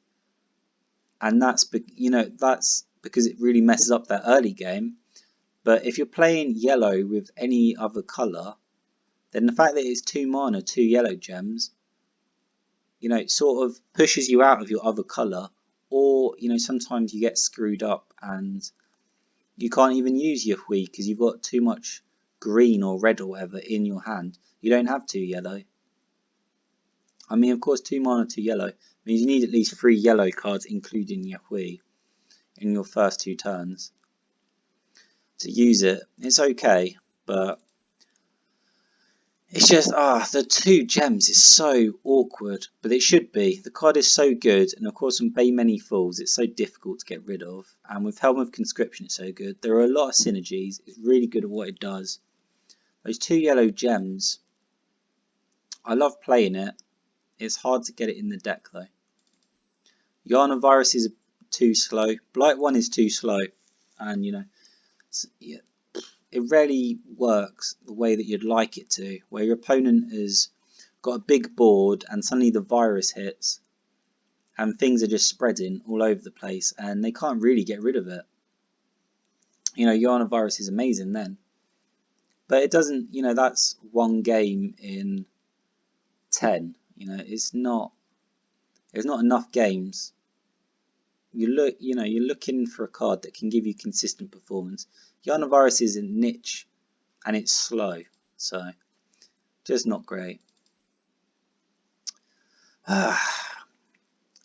and that's because it really messes up that early game. But if you're playing yellow with any other colour, then the fact that it's 2 mana, 2 yellow gems, it sort of pushes you out of your other colour, or sometimes you get screwed up and you can't even use your Hui because you've got too much green or red or whatever in your hand. You don't have 2 yellow. I mean, of course, 2 mana, 2 yellow means you need at least 3 yellow cards, including Yahui, in your first 2 turns to use it. It's okay, but it's just, the 2 gems is so awkward, but it should be. The card is so good, and of course on Bay Many Fools it's so difficult to get rid of, and with Helm of Conscription it's so good. There are a lot of synergies, it's really good at what it does. Those 2 yellow gems, I love playing it. It's hard to get it in the deck though. Yana Virus is too slow. Blight 1 is too slow, and it rarely works the way that you'd like it to, where your opponent has got a big board and suddenly the virus hits and things are just spreading all over the place and they can't really get rid of it. Yana Virus is amazing then, but it doesn't, that's 1 game in 10. It's not enough games. You're looking for a card that can give you consistent performance. Yana Virus is a niche and it's slow, so just not great.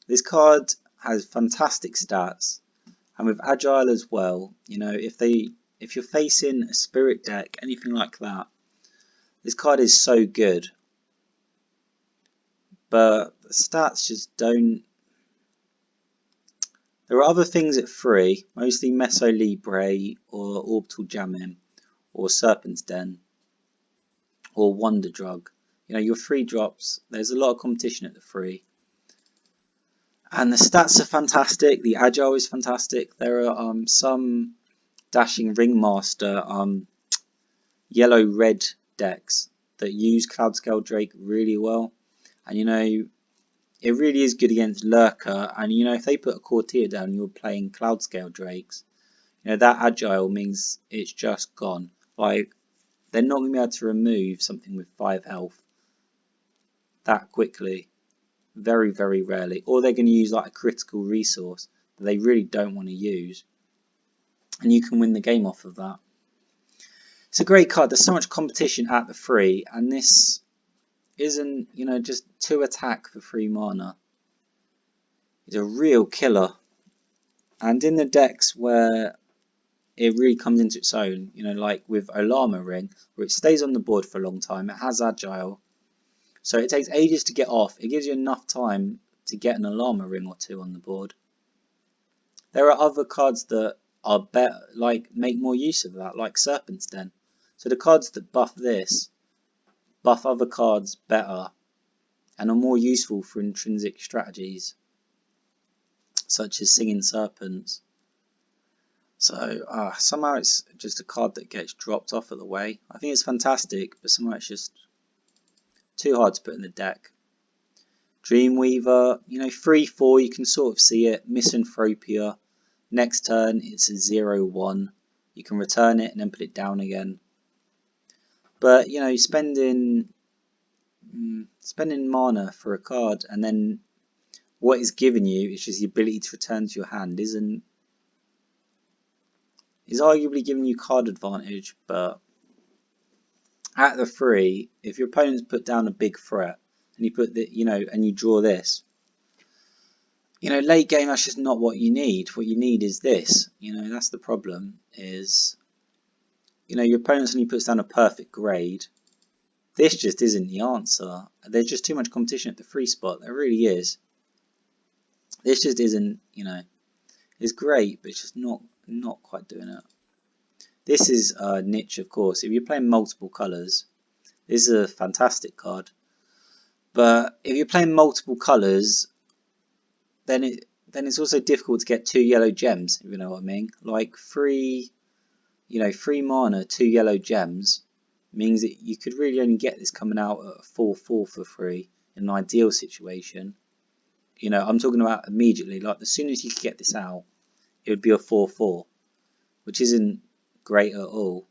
This card has fantastic stats, and with Agile as well. If you're facing a Spirit deck, anything like that, this card is so good. But the stats just don't. There are other things at 3, mostly Meso Libre or Orbital Jamming or Serpent's Den or Wonder Drug. Your 3 drops, there's a lot of competition at the 3. And the stats are fantastic, the Agile is fantastic. There are some Dashing Ringmaster yellow-red decks that use Cloudscale Drake really well. And it really is good against Lurker, and you know, if they put a Courtier down, you're playing Cloud Scale Drakes. You know, that agile means it's just gone. Like, they're not going to be able to remove something with 5 health that quickly. Very, very rarely. Or they're going to use like a critical resource that they really don't want to use. And you can win the game off of that. It's a great card. There's so much competition at the free, and this isn't, you know, just 2 attack for 3 mana. It's a real killer. And in the decks where it really comes into its own, you know, like with Olama Ring, where it stays on the board for a long time, it has agile, so it takes ages to get off. It gives you enough time to get an Olama Ring or 2 on the board. There are other cards that are better, like make more use of that, like Serpent's Den. So the cards that buff this buff other cards better and are more useful for intrinsic strategies, such as Singing Serpents. So somehow it's just a card that gets dropped off of the way. I think it's fantastic, but somehow it's just too hard to put in the deck. Dreamweaver, you know, 3/4, you can sort of see it. Misanthropia, next turn it's a 0/1. You can return it and then put it down again. But you know, spending mana for a card and then what is given you is just the ability to return to your hand is arguably giving you card advantage, but at the free, if your opponent's put down a big threat and you put the, you know, and you draw this, you know, late game that's just not what you need. What you need is this. You know, that's the problem. Is, you know, your opponent suddenly puts down a perfect grade. This just isn't the answer. There's just too much competition at the free spot. There really is. This just isn't, you know, it's great, but it's just not quite doing it. This is a niche, of course. If you're playing multiple colours, this is a fantastic card. But if you're playing multiple colours, then it's also difficult to get 2 yellow gems, if you know what I mean. Like 3 mana, 2 yellow gems means that you could really only get this coming out at a 4/4 for free in an ideal situation. You know, I'm talking about immediately. Like, as soon as you could get this out, it would be a 4/4, which isn't great at all.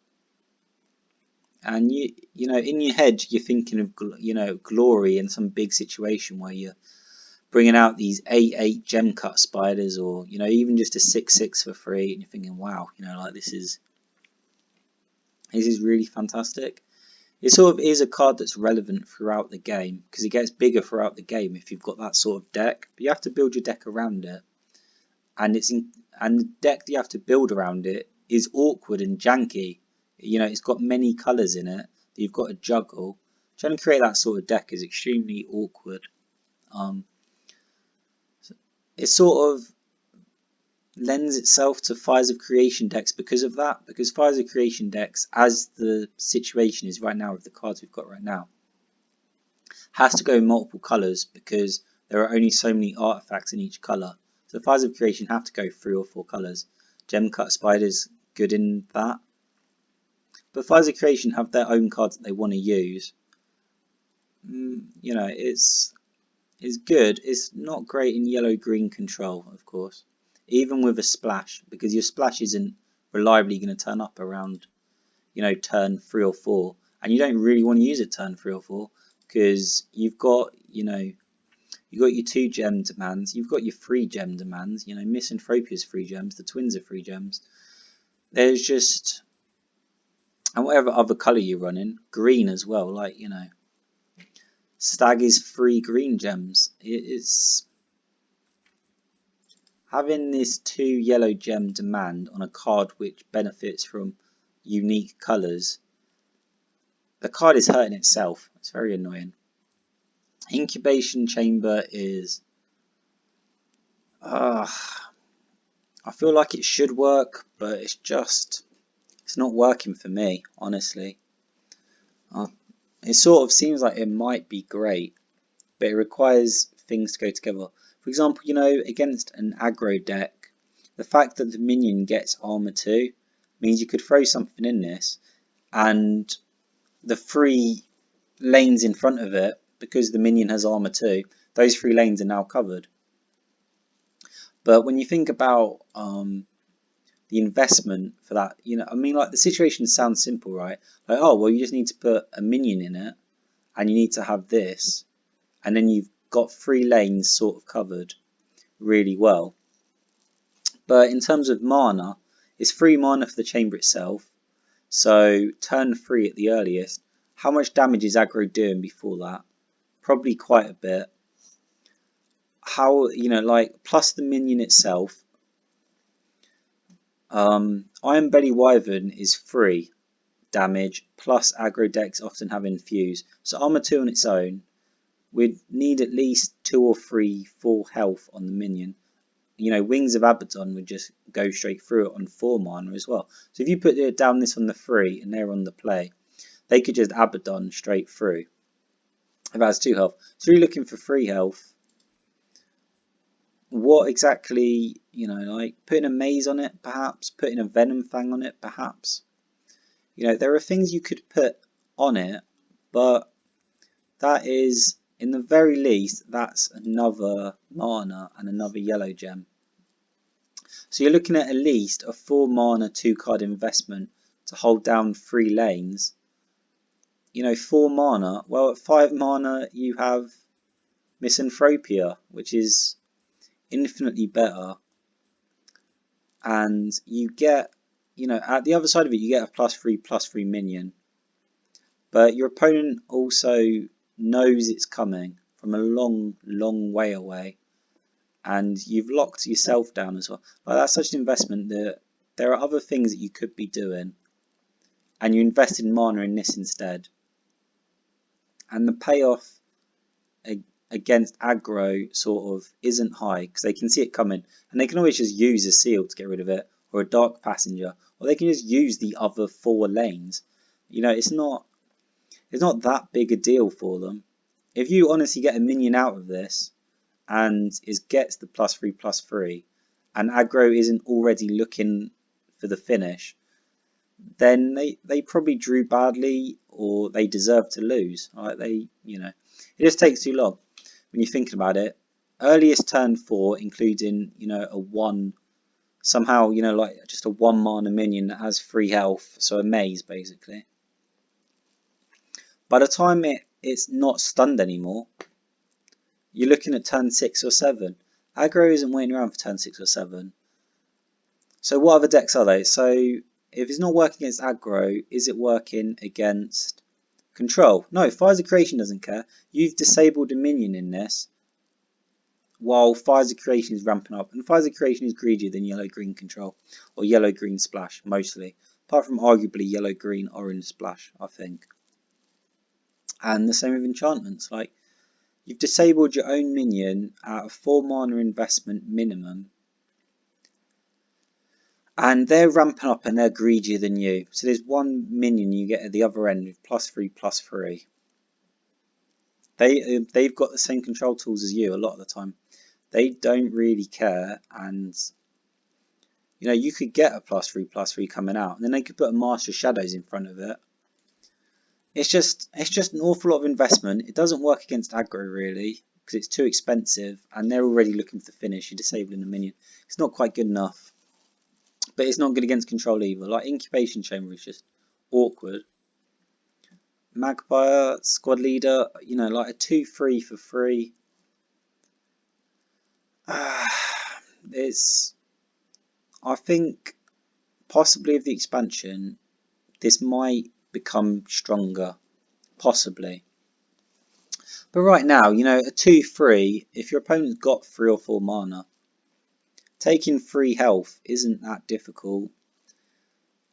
And you know, in your head, you're thinking of, you know, glory in some big situation where you're bringing out these 8/8 gem cut spiders, or you know, even just a 6/6 for free, and you're thinking, wow, you know, like this is really fantastic. It sort of is a card that's relevant throughout the game because it gets bigger throughout the game if you've got that sort of deck. But you have to build your deck around it, and and the deck that you have to build around it is awkward and janky. You know, it's got many colours in it that you've got to juggle. Trying to create that sort of deck is extremely awkward. It sort of lends itself to Fires of Creation decks because of that. Because Fires of Creation decks, as the situation is right now with the cards we've got right now, has to go in multiple colours because there are only so many artifacts in each colour. So Fires of Creation have to go 3 or 4 colours. Gem Cut Spiders good in that. But Fires of Creation have their own cards that they want to use. You know, it's good. It's not great in yellow-green control, of course. Even with a splash, because your splash isn't reliably going to turn up around, you know, turn 3 or 4. And you don't really want to use it turn 3 or 4, because you've got, you know, you've got your 2 gem demands, you've got your 3 gem demands, you know, Misanthropia's 3 gems, the twins are 3 gems. There's just, and whatever other colour you're running, green as well, like, you know, Stag is 3 green gems. It's having this 2 yellow gem demand on a card which benefits from unique colours. The card is hurting itself. It's very annoying. Incubation Chamber is... I feel like it should work, but it's not working for me, honestly. It sort of seems like it might be great, but it requires things to go together. For example, you know, against an aggro deck, the fact that the minion gets armor 2 means you could throw something in this, and the 3 lanes in front of it, because the minion has armor 2, those 3 lanes are now covered. But when you think about the investment for that, I mean, like, the situation sounds simple, right? Like, oh, well, you just need to put a minion in it, and you need to have this, and then you've got 3 lanes sort of covered really well. But in terms of mana, it's 3 mana for the chamber itself, so turn 3 at the earliest. How much damage is aggro doing before that? Probably quite a bit. How, like, plus the minion itself. Iron Belly Wyvern is 3 damage, plus aggro decks often have infuse. So armor 2 on its own, we'd need at least 2 or 3 full health on the minion. Wings of Abaddon would just go straight through it on 4 mana as well. So if you put it down this on the 3 and they're on the play, they could just Abaddon straight through. If it has 2 health. So you're looking for 3 health. What exactly, like putting a maze on it, perhaps? Putting a Venom Fang on it, perhaps? There are things you could put on it, but that is, in the very least, that's another mana and another yellow gem. So you're looking at least a 4 mana 2 card investment to hold down 3 lanes. 4 mana, well, at 5 mana you have Misanthropia, which is infinitely better, and you get, at the other side of it, you get a +3/+3 minion, but your opponent also knows it's coming from a long way away, and you've locked yourself down as well. Like, that's such an investment that there are other things that you could be doing, and you invested mana in this instead, and the payoff against aggro sort of isn't high because they can see it coming, and they can always just use a seal to get rid of it, or a dark passenger, or they can just use the other 4 lanes. It's not that big a deal for them. If you honestly get a minion out of this and gets the +3/+3, and aggro isn't already looking for the finish, then they probably drew badly, or they deserve to lose. Right? It just takes too long. When you're thinking about it, earliest turn 4, including a 1, somehow like just a 1 mana minion that has 3 health, so a maze basically. By the time it's not stunned anymore, you're looking at turn 6 or 7. Aggro isn't waiting around for turn 6 or 7. So what other decks are they? So if it's not working against aggro, is it working against control? No, Fires of Creation doesn't care. You've disabled a minion in this while Fires of Creation is ramping up. And Fires of Creation is greedier than yellow-green control, or yellow-green splash, mostly. Apart from arguably yellow-green orange splash, I think. And the same with enchantments. Like, you've disabled your own minion at a 4 mana investment minimum, and they're ramping up and they're greedier than you. So there's 1 minion you get at the other end with +3/+3. They've got the same control tools as you a lot of the time. They don't really care, and you could get a +3/+3 coming out, and then they could put a Master Shadows in front of it. It's just an awful lot of investment. It doesn't work against aggro really, because it's too expensive, and they're already looking for the finish. You're disabling a minion. It's not quite good enough. But it's not good against control either. Like, Incubation Chamber is just awkward. Magpie, Squad Leader, like a 2/3 for free. I think, possibly with the expansion, this might become stronger. Possibly. But right now, a 2/3, if your opponent's got 3 or 4 mana, taking 3 health isn't that difficult.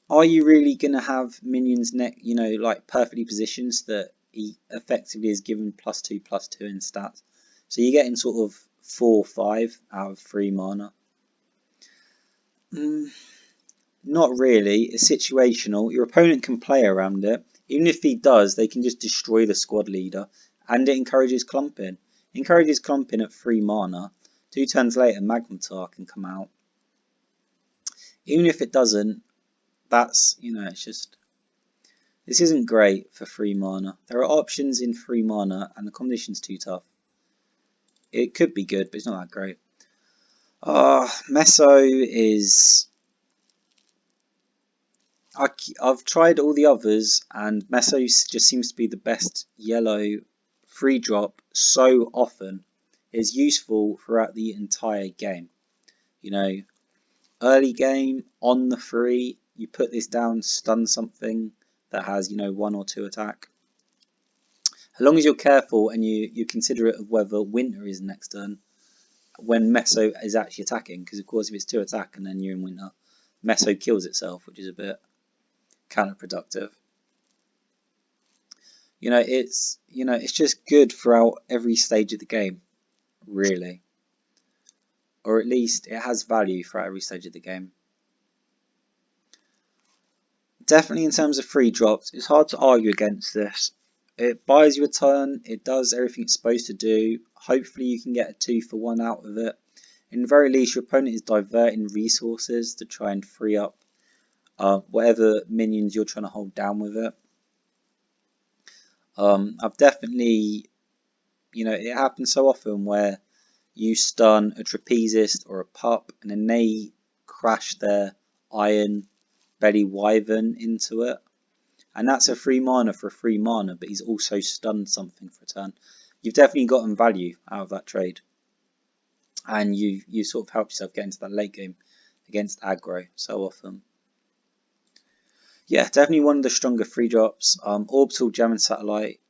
Are you really going to have minions like perfectly positioned so that he effectively is given +2/+2 in stats? So you're getting sort of 4 or 5 out of 3 mana. Not really. It's situational. Your opponent can play around it. Even if he does, they can just destroy the squad leader, and it encourages clumping. It encourages clumping at 3 mana. 2 turns later, Magmatar can come out. Even if it doesn't, that's, it's just, this isn't great for 3 mana. There are options in 3 mana, and the combination's too tough. It could be good, but it's not that great. Meso is... I've tried all the others, and Meso just seems to be the best yellow free drop so often. It's useful throughout the entire game. You know, early game, on the free, you put this down, stun something that has, 1 or 2 attack. As long as you're careful and you consider it of whether winter is next turn, when Meso is actually attacking, because of course if it's 2 attack and then you're in winter, Meso kills itself, which is a bit counterproductive. It's just good throughout every stage of the game, really. Or at least it has value throughout every stage of the game. Definitely in terms of free drops, it's hard to argue against this. It buys you a turn, it does everything it's supposed to do. Hopefully you can get a 2 for 1 out of it. In the very least, your opponent is diverting resources to try and free up whatever minions you're trying to hold down with it. I've definitely, it happens so often where you stun a trapezist or a pup and then they crash their iron belly wyvern into it. And that's a free mana for a free mana, but he's also stunned something for a turn. You've definitely gotten value out of that trade. And you sort of helped yourself get into that late game against aggro so often. Yeah, definitely one of the stronger free drops. Orbital Jamming Satellite.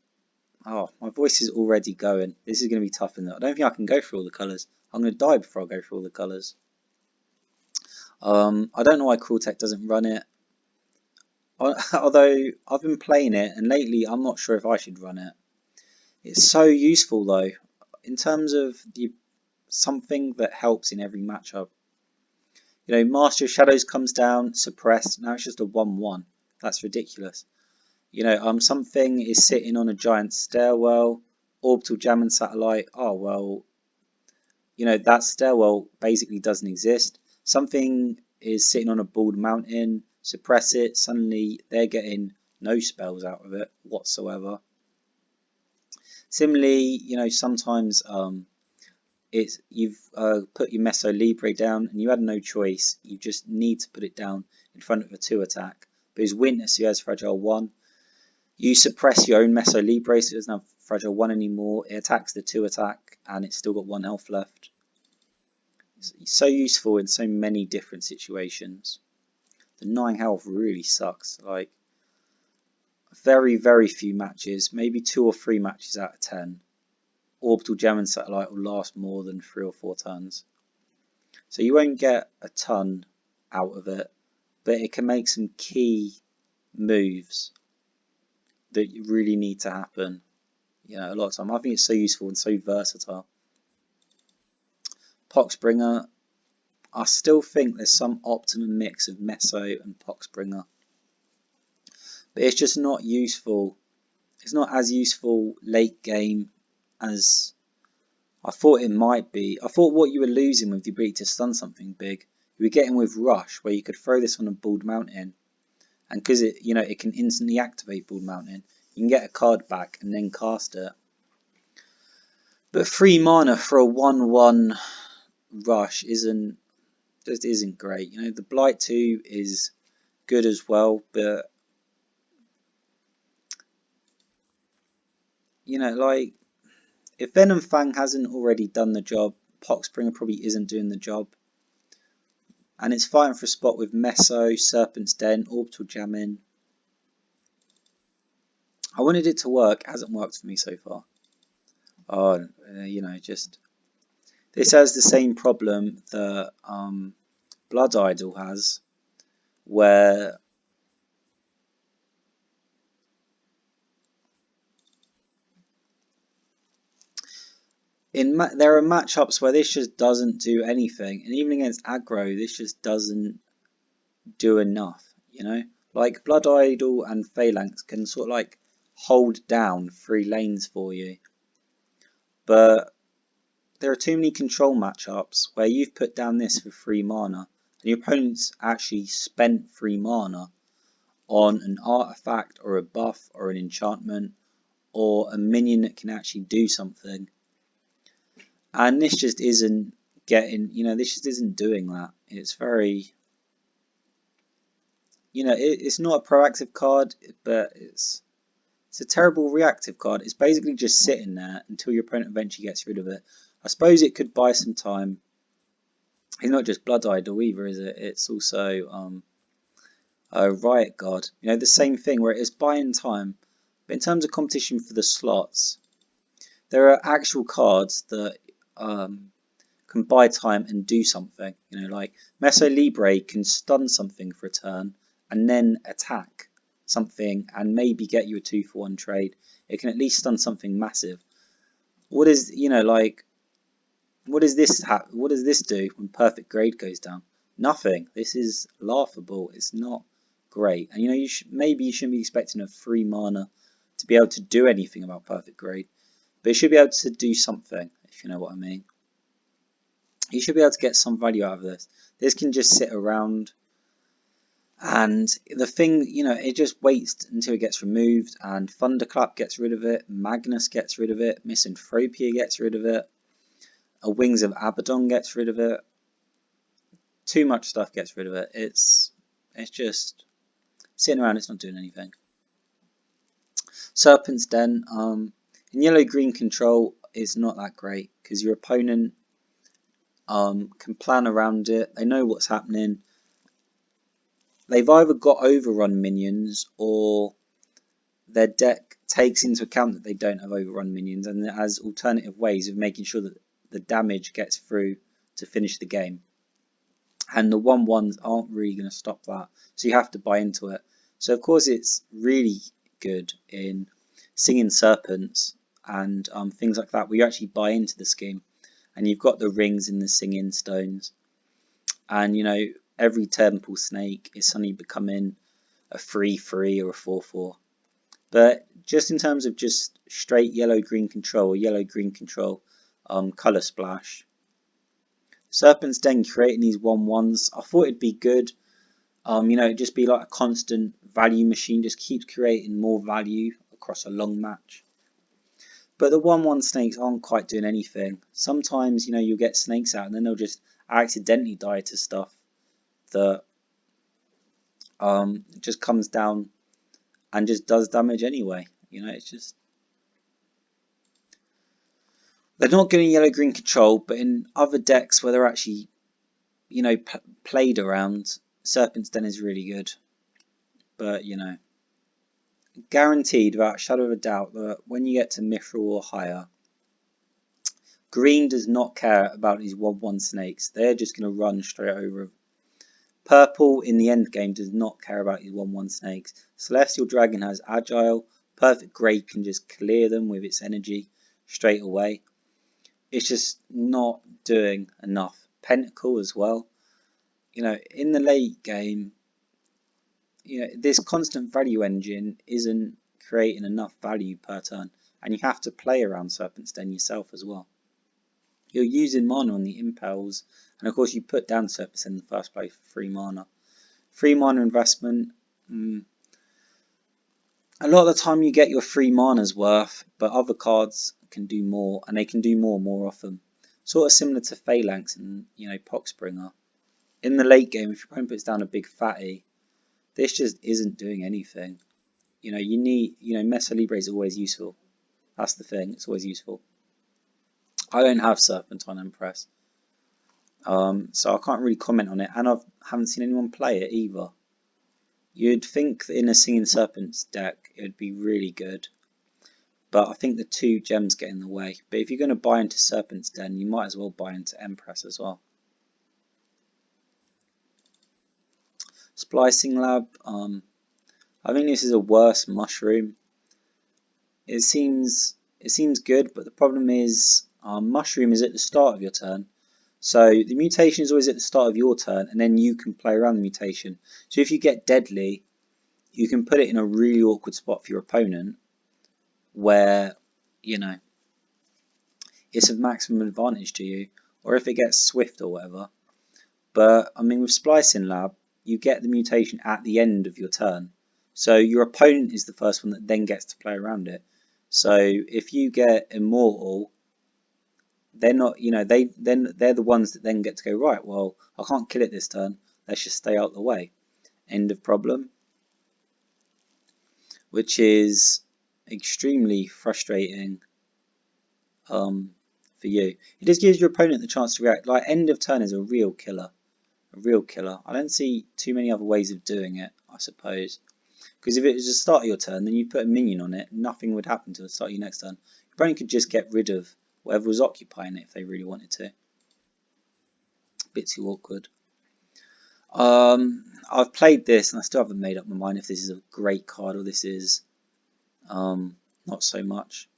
Oh, my voice is already going. This is going to be tough, isn't it? I don't think I can go through all the colours. I'm going to die before I go through all the colours. I don't know why Cruel Tech doesn't run it. Although I've been playing it, and lately I'm not sure if I should run it. It's so useful though, in terms of something that helps in every matchup. Master of Shadows comes down, suppressed. Now it's just a 1/1. That's ridiculous. Something is sitting on a giant stairwell. Orbital Jamming Satellite. Oh well. That stairwell basically doesn't exist. Something is sitting on a bald mountain, suppress it, suddenly they're getting no spells out of it whatsoever. Similarly, sometimes you've put your Meso Libre down and you had no choice. You just need to put it down in front of a 2 attack. But his Witness, who has Fragile 1, you suppress your own Meso Libre so it doesn't have Fragile 1 anymore. It attacks the 2 attack and it's still got 1 health left. So useful in so many different situations. The 9 health really sucks. Like, very, very few matches, maybe 2 or 3 matches out of 10. Orbital Jamming Satellite will last more than 3 or 4 turns. So you won't get a ton out of it, but it can make some key moves that you really need to happen. A lot of time. I think it's so useful and so versatile. Poxbringer. I still think there's some optimum mix of Meso and Poxbringer. But it's just not useful. It's not as useful late game as I thought it might be. I thought what you were losing with the ability to stun something big, you were getting with Rush, where you could throw this on a Bald Mountain. And because it can instantly activate Bald Mountain, you can get a card back and then cast it. But 3 mana for a 1/1 Rush just isn't great. The Blight 2 is good as well, but like, if Venom Fang hasn't already done the job, Poxbringer probably isn't doing the job. And it's fighting for a spot with Meso, Serpent's Den, Orbital Jamming. I wanted it to work, it hasn't worked for me so far. Oh, just... This has the same problem that Blood Idol has, where there are matchups where this just doesn't do anything, and even against aggro, this just doesn't do enough. Like Blood Idol and Phalanx can sort of like hold down 3 lanes for you, but there are too many control matchups where you've put down this for 3 mana, and your opponent's actually spent 3 mana on an artifact or a buff or an enchantment or a minion that can actually do something. And this just isn't getting, this just isn't doing that. It's very, it's not a proactive card, but it's a terrible reactive card. It's basically just sitting there until your opponent eventually gets rid of it. I suppose it could buy some time. It's not just Blood Idol either, is it? It's also Riot Guard. The same thing where it is buying time. But in terms of competition for the slots, there are actual cards that can buy time and do something. Like Meso Libre can stun something for a turn and then attack something and maybe get you a 2-for-1 trade. It can at least stun something massive. What is, what does this do when perfect grade goes down? Nothing. This is laughable. It's not great. And maybe you shouldn't be expecting a 3 mana to be able to do anything about perfect grade, but it should be able to do something, if you know what I mean. You should be able to get some value out of this. This can just sit around, and the thing, it just waits until it gets removed, and Thunderclap gets rid of it, Magnus gets rid of it, Misanthropia gets rid of it, a Wings of Abaddon gets rid of it. Too much stuff gets rid of it. It's just sitting around, it's not doing anything. Serpent's Den, in yellow-green control is not that great, because your opponent can plan around it. They know what's happening. They've either got overrun minions, or their deck takes into account that they don't have overrun minions, and it has alternative ways of making sure that the damage gets through to finish the game. And the 1/1s aren't really going to stop that, so you have to buy into it. So of course it's really good in Singing Serpents and things like that, where you actually buy into the scheme, and you've got the rings in the Singing Stones, and every Temple Snake is suddenly becoming a 3/3 or a 4/4. But just in terms of just straight yellow-green control or yellow-green control colour splash, Serpent's Den creating these 1/1s, I thought it'd be good. It'd just be like a constant value machine, just keeps creating more value across a long match. But the 1/1 snakes aren't quite doing anything. Sometimes, you'll get snakes out and then they'll just accidentally die to stuff that just comes down and just does damage anyway. It's just, they're not getting yellow-green control, but in other decks where they're actually, played around, Serpent's Den is really good. But, guaranteed without a shadow of a doubt that when you get to Mithril or higher, green does not care about these 1/1 snakes. They're just going to run straight over. Purple in the end game does not care about these 1/1 snakes. Celestial Dragon has Agile. Perfect Grade can just clear them with its energy straight away. It's just not doing enough. Pentacle as well. In the late game, this constant value engine isn't creating enough value per turn, and you have to play around Serpent's Den yourself as well. You're using mana on the impels, and of course you put down Serpent's Den in the first place for 3 mana. 3 mana investment, a lot of the time you get your 3 mana's worth, but other cards can do more, and they can do more often. Sort of similar to Phalanx and Poxbringer. In the late game, if your opponent puts down a big fatty, this just isn't doing anything. You need, Meso Libre is always useful. That's the thing, it's always useful. I don't have Serpentine Empress, so I can't really comment on it, and I haven't seen anyone play it either. You'd think that in a Singing Serpents deck it would be really good, but I think the 2 gems get in the way. But if you're going to buy into Serpent's Den, you might as well buy into Empress as well. Splicing Lab, I think this is a worse mushroom. It seems good, but the problem is mushroom is at the start of your turn. So the mutation is always at the start of your turn, and then you can play around the mutation. So if you get deadly, you can put it in a really awkward spot for your opponent, where it's of maximum advantage to you, or if it gets swift or whatever. But I mean, with Splicing Lab, you get the mutation at the end of your turn, so your opponent is the first one that then gets to play around it. So if you get Immortal, they're not, you know, they're the ones that then get to go, right, well, I can't kill it this turn, let's just stay out the way. End of problem. Which is extremely frustrating for you. It just gives your opponent the chance to react. Like, end of turn is a real killer. A real killer. I don't see too many other ways of doing it, I suppose. Because if it was the start of your turn, then you put a minion on it, nothing would happen until the start of your next turn. Your opponent could just get rid of whatever was occupying it if they really wanted to. A bit too awkward. I've played this and I still haven't made up my mind if this is a great card or this is not so much.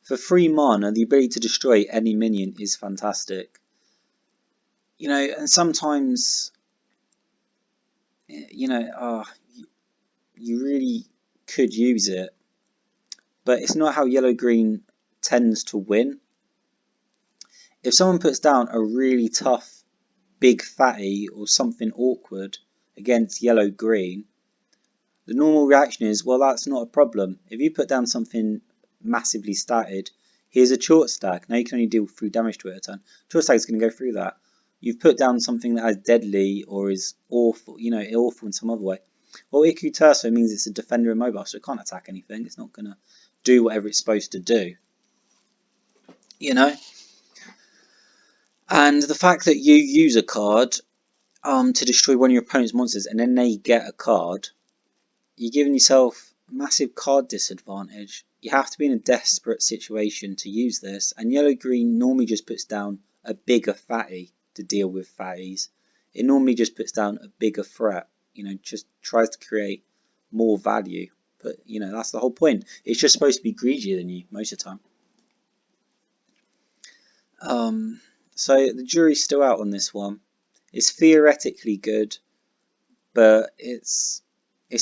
For 3 mana, the ability to destroy any minion is fantastic. You know, and sometimes, you know, you really could use it, but it's not how yellow-green tends to win. If someone puts down a really tough, big fatty or something awkward against yellow-green, the normal reaction is, well, that's not a problem. If you put down something massively statted, here's a short stack. Now you can only deal 3 damage to it a turn. Short stack is going to go through that. You've put down something that has deadly or is awful, you know, awful in some other way. Well, Iku Terso means it's a defender immobile, so it can't attack anything. It's not going to do whatever it's supposed to do. You know? And the fact that you use a card to destroy one of your opponent's monsters and then they get a card, you're giving yourself a massive card disadvantage. You have to be in a desperate situation to use this, and yellow-green normally just puts down a bigger fatty to deal with fatties. It normally just puts down a bigger threat, you know, just tries to create more value. But, you know, that's the whole point. It's just supposed to be greedier than you most of the time. So the jury's still out on this one. It's theoretically good, but it's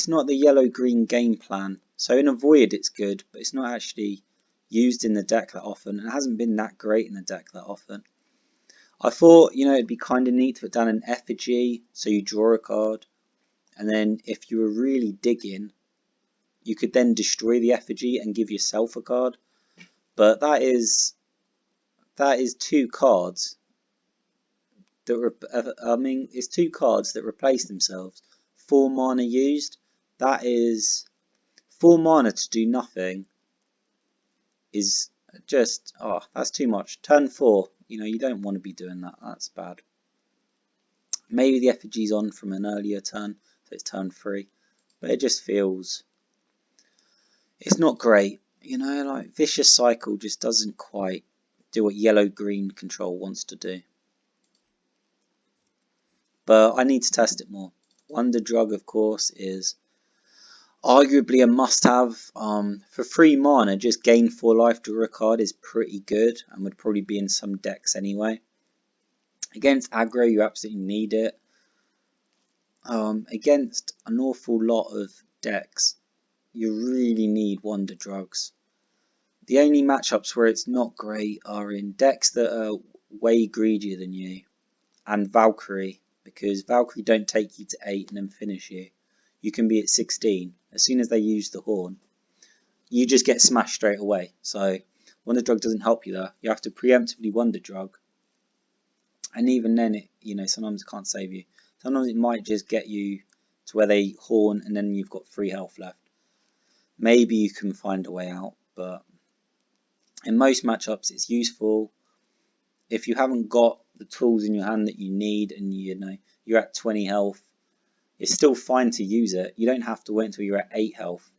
not the yellow-green game plan. So in a Void it's good, but it's not actually used in the deck that often, and it hasn't been that great in the deck that often. I thought, you know, it'd be kind of neat to put down an effigy, so you draw a card, and then if you were really digging, you could then destroy the effigy and give yourself a card. But that is 2 cards that it's 2 cards that replace themselves. 4 mana used. That is 4 mana to do nothing. Is just, oh, that's too much. Turn 4, you know, you don't want to be doing that. That's bad. Maybe the effigy's on from an earlier turn, so it's turn 3, but it just feels, it's not great. You know, like Vicious Cycle just doesn't quite do what yellow-green control wants to do. But I need to test it more. Wonder Drug, of course, is arguably a must-have. For 3 mana, just gain 4 life, draw a card is pretty good and would probably be in some decks anyway. Against aggro, you absolutely need it. Against an awful lot of decks, you really need Wonder Drugs. The only matchups where it's not great are in decks that are way greedier than you, and Valkyrie, because Valkyrie don't take you to 8 and then finish you. You can be at 16. As soon as they use the horn, you just get smashed straight away. So Wonder Drug doesn't help you there. You have to preemptively Wonder Drug. And even then, it, you know, sometimes it can't save you. Sometimes it might just get you to where they horn and then you've got 3 health left. Maybe you can find a way out, but in most matchups it's useful. If you haven't got the tools in your hand that you need and you know you're at 20 health, it's still fine to use it. You don't have to wait until you're at 8 health,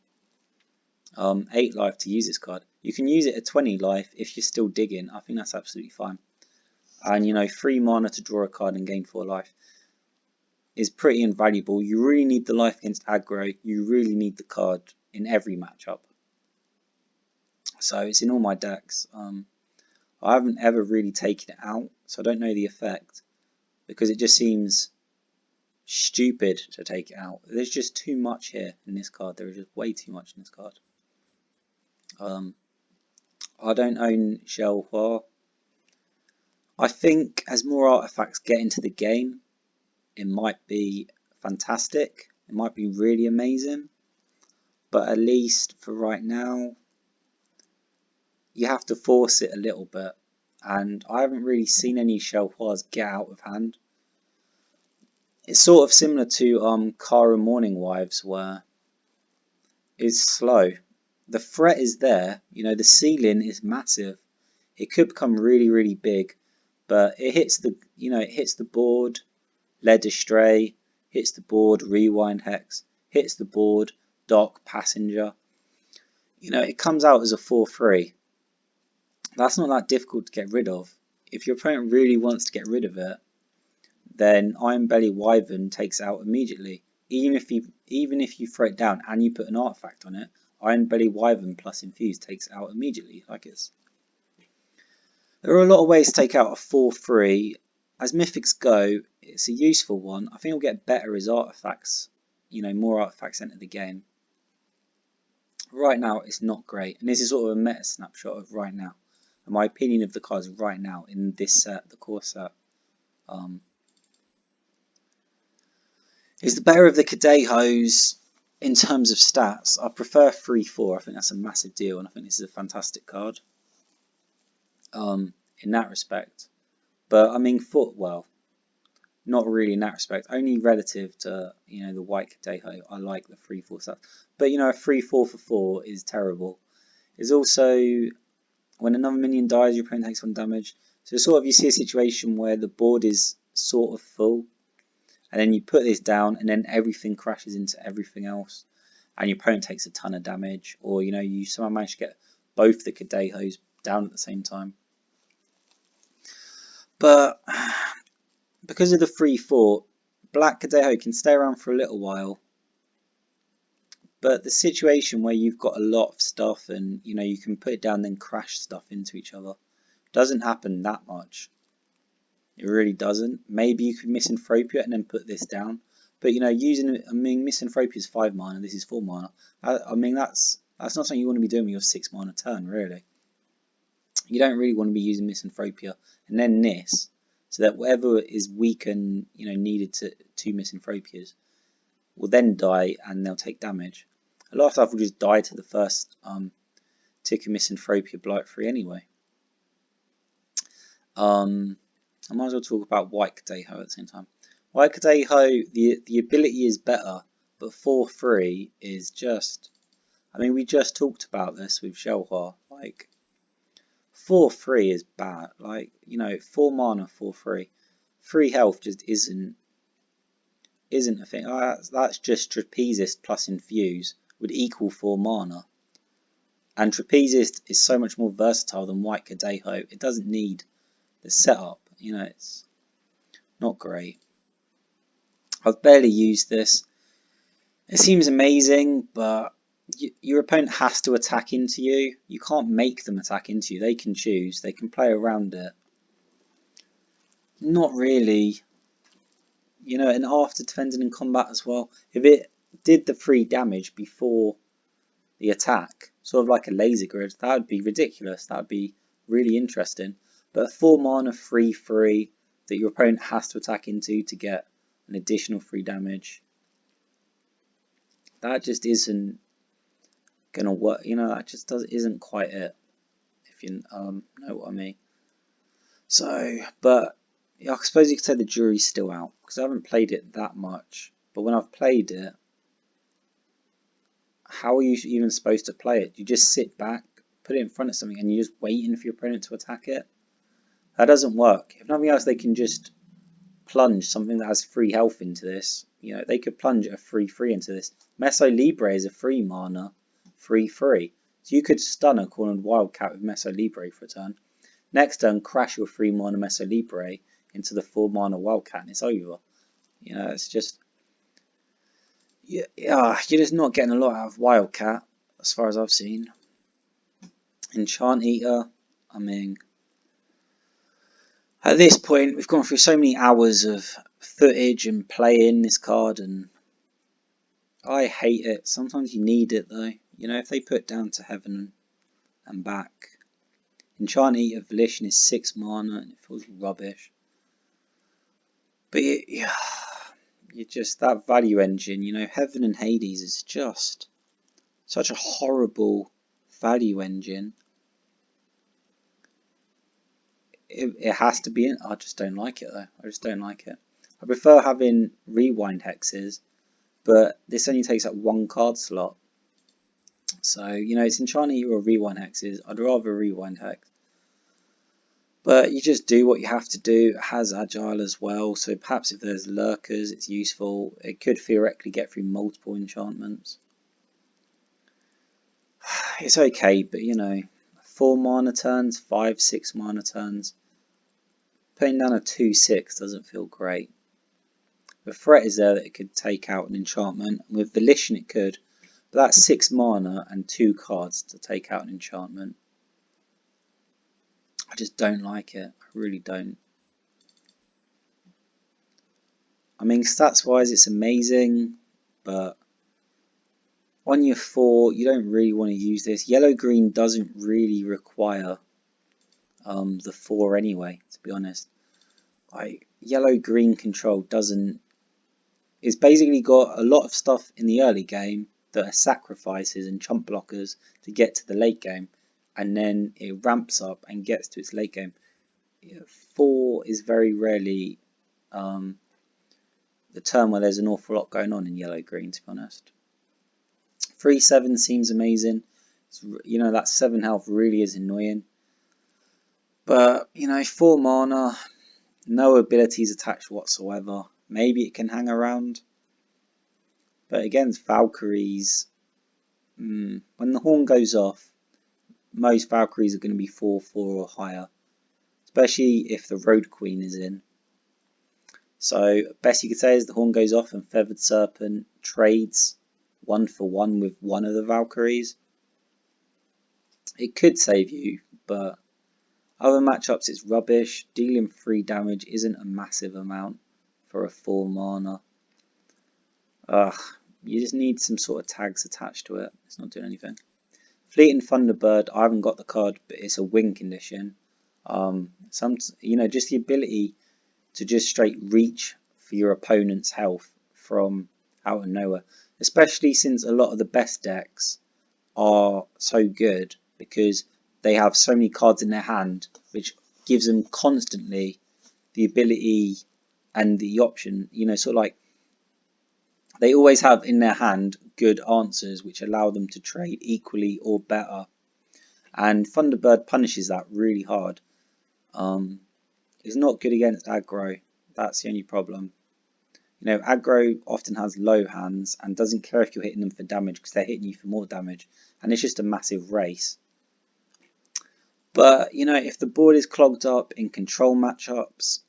8 life to use this card. You can use it at 20 life if you're still digging. I think that's absolutely fine. And you know, 3 mana to draw a card and gain 4 life is pretty invaluable. You really need the life against aggro. You really need the card in every matchup. So it's in all my decks. I haven't ever really taken it out, so I don't know the effect, because it just seems stupid to take it out. There's just too much here in this card. There is just way too much in this card. I don't own Shell Hua. I think as more artifacts get into the game, it might be fantastic. It might be really amazing. But at least for right now, you have to force it a little bit. and I haven't really seen any Shelhwas get out of hand. It's sort of similar to Kara Morning Wives, where it's slow. The threat is there, you know, the ceiling is massive. It could become really, really big, but it hits the, you know, it hits the board, Led Astray, hits the board, Rewind Hex, hits the board, Dock, Passenger. You know, it comes out as a 4-3. That's not that difficult to get rid of. If your opponent really wants to get rid of it, then Iron Belly Wyvern takes it out immediately. Even if you throw it down and you put an artifact on it, Iron Belly Wyvern plus Infuse takes it out immediately. There are a lot of ways to take out a 4-3. As Mythics go, it's a useful one. I think it'll get better as artifacts, you know, more artifacts enter the game. Right now, it's not great, and this is sort of a meta snapshot of right now. And my opinion of the cards right now in this set, the core set, is the better of the Cadejos in terms of stats. I prefer 3-4. I think that's a massive deal, and I think this is a fantastic card in that respect. But I mean, well, not really in that respect. Only relative to, you know, the white Cadejo. I like the 3-4 stuff. But, you know, a 3-4 for 4 is terrible. It's also, when another minion dies, your opponent takes 1 damage. So sort of you see a situation where the board is sort of full, and then you put this down, and then everything crashes into everything else, and your opponent takes a ton of damage, or, you know, you somehow manage to get both the Cadejos down at the same time. But because of the 3-4, Black Cadejo can stay around for a little while. But the situation where you've got a lot of stuff and, you know, you can put it down and then crash stuff into each other doesn't happen that much. It really doesn't. Maybe you could Misanthropia and then put this down. But, you know, Misanthropia is 5 mana, this is 4 mana. I mean, that's not something you want to be doing with your 6 mana turn, really. You don't really want to be using Misanthropia and then this, so that whatever is weak and, you know, needed to Misanthropias will then die and they'll take damage. A lot of stuff will just die to the first tick of Misanthropia Blight 3 anyway. I might as well talk about White Cadejo at the same time. White Cadejo, the ability is better, but 4-3 is just, I mean, we just talked about this with Shelhwa. Like, 4-3 is bad. Like, you know, 4 mana, 4-3. 3 health just isn't a thing. That's just Trapezist plus Infuse would equal 4 mana. And Trapezist is so much more versatile than White Cadejo. It doesn't need the setup. You know, it's not great. I've barely used this. It seems amazing, but your opponent has to attack into you. You can't make them attack into you. They can choose. They can play around it. Not really. You know, and after defending in combat as well. If it did the 3 damage before the attack, sort of like a laser grid, that would be ridiculous. That would be really interesting. But 4 mana 3-3 that your opponent has to attack into to get an additional 3 damage. That just isn't gonna work. You know, that just isn't quite it. If you know what I mean. So, but yeah, I suppose you could say the jury's still out because I haven't played it that much. But when I've played it, how are you even supposed to play it? You just sit back, put it in front of something, and you're just waiting for your opponent to attack it? That doesn't work. If nothing else, they can just plunge something that has 3 health into this. You know, they could plunge a 3-3 into this. Meso Libre is a 3 mana, 3-3. So you could stun a cornered Wildcat with Meso Libre for a turn. Next turn, crash your 3 mana Meso Libre into the 4 mana Wildcat and it's over. You know, it's just, yeah, you're just not getting a lot out of Wildcat as far as I've seen. Enchant Eater, I mean, at this point we've gone through so many hours of footage and playing this card and I hate it. Sometimes you need it though. You know, if they put Down to Heaven and back. Enchant Eater Volition is 6 mana and it feels rubbish. But yeah, you just, that value engine, you know, Heaven and Hades is just such a horrible value engine. it has to be in. I just don't like it though. I just don't like it. I prefer having rewind hexes, but this only takes up 1 card slot. So, you know, it's enchanting or rewind hexes. I'd rather rewind hex. But you just do what you have to do. It has agile as well, so perhaps if there's lurkers, it's useful. It could theoretically get through multiple enchantments. It's okay, but you know, 4 mana turns, 5, 6 mana turns. Putting down a 2/6 doesn't feel great. The threat is there that it could take out an enchantment, and with Volition it could, but that's 6 mana and 2 cards to take out an enchantment. I just don't like it. I really don't. I mean, stats wise it's amazing, but on your 4 you don't really want to use this. Yellow-green doesn't really require the 4 anyway, to be honest. Yellow-green control doesn't... It's basically got a lot of stuff in the early game that are sacrifices and chump blockers to get to the late game, and then it ramps up and gets to its late game. 4 is very rarely the turn where there's an awful lot going on in yellow-green, to be honest. 3/7 seems amazing. You know, that 7 health really is annoying. But, you know, 4 mana, no abilities attached whatsoever. Maybe it can hang around. But against Valkyries, when the horn goes off, most Valkyries are going to be 4/4 or higher. Especially if the Road Queen is in. So, best you could say is the horn goes off and Feathered Serpent trades 1 for 1 with one of the Valkyries. It could save you, but other matchups it's rubbish. Dealing 3 damage isn't a massive amount for a 4 mana. You just need some sort of tags attached to it. It's not doing anything. Fleeting Thunderbird, I haven't got the card, but it's a win condition. You know, just the ability to just straight reach for your opponent's health from out of nowhere. Especially since a lot of the best decks are so good because they have so many cards in their hand, which gives them constantly the ability and the option, you know, sort of like they always have in their hand good answers which allow them to trade equally or better. And Thunderbird punishes that really hard. It's not good against aggro. That's the only problem. You know, aggro often has low hands and doesn't care if you're hitting them for damage because they're hitting you for more damage. And it's just a massive race. But, you know, if the board is clogged up in control matchups,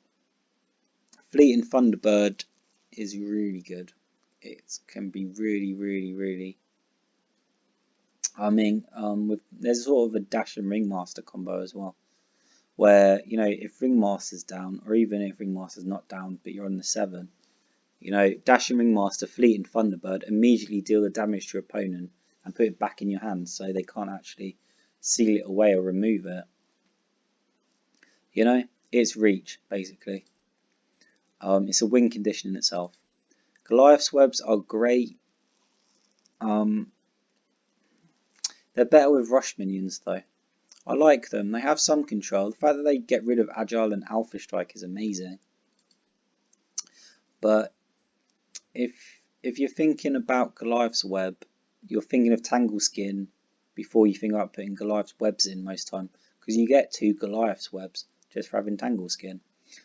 Fleeting Thunderbird is really good. It can be really... I mean, there's sort of a Dash and Ringmaster combo as well. Where, you know, if Ringmaster's down, or even if Ringmaster's not down, but you're on the 7, you know, Dash and Ringmaster, Fleeting Thunderbird, immediately deal the damage to your opponent and put it back in your hand so they can't actually seal it away or remove it. You know, it's reach, basically. It's a win condition in itself. Goliath's webs are great. They're better with rush minions, though. I like them. They have some control. The fact that they get rid of Agile and Alpha Strike is amazing. But if you're thinking about Goliath's web, you're thinking of Tangle Skin before you think about putting Goliath's webs in most time, because you get 2 Goliath's webs just for having Tangle Skin.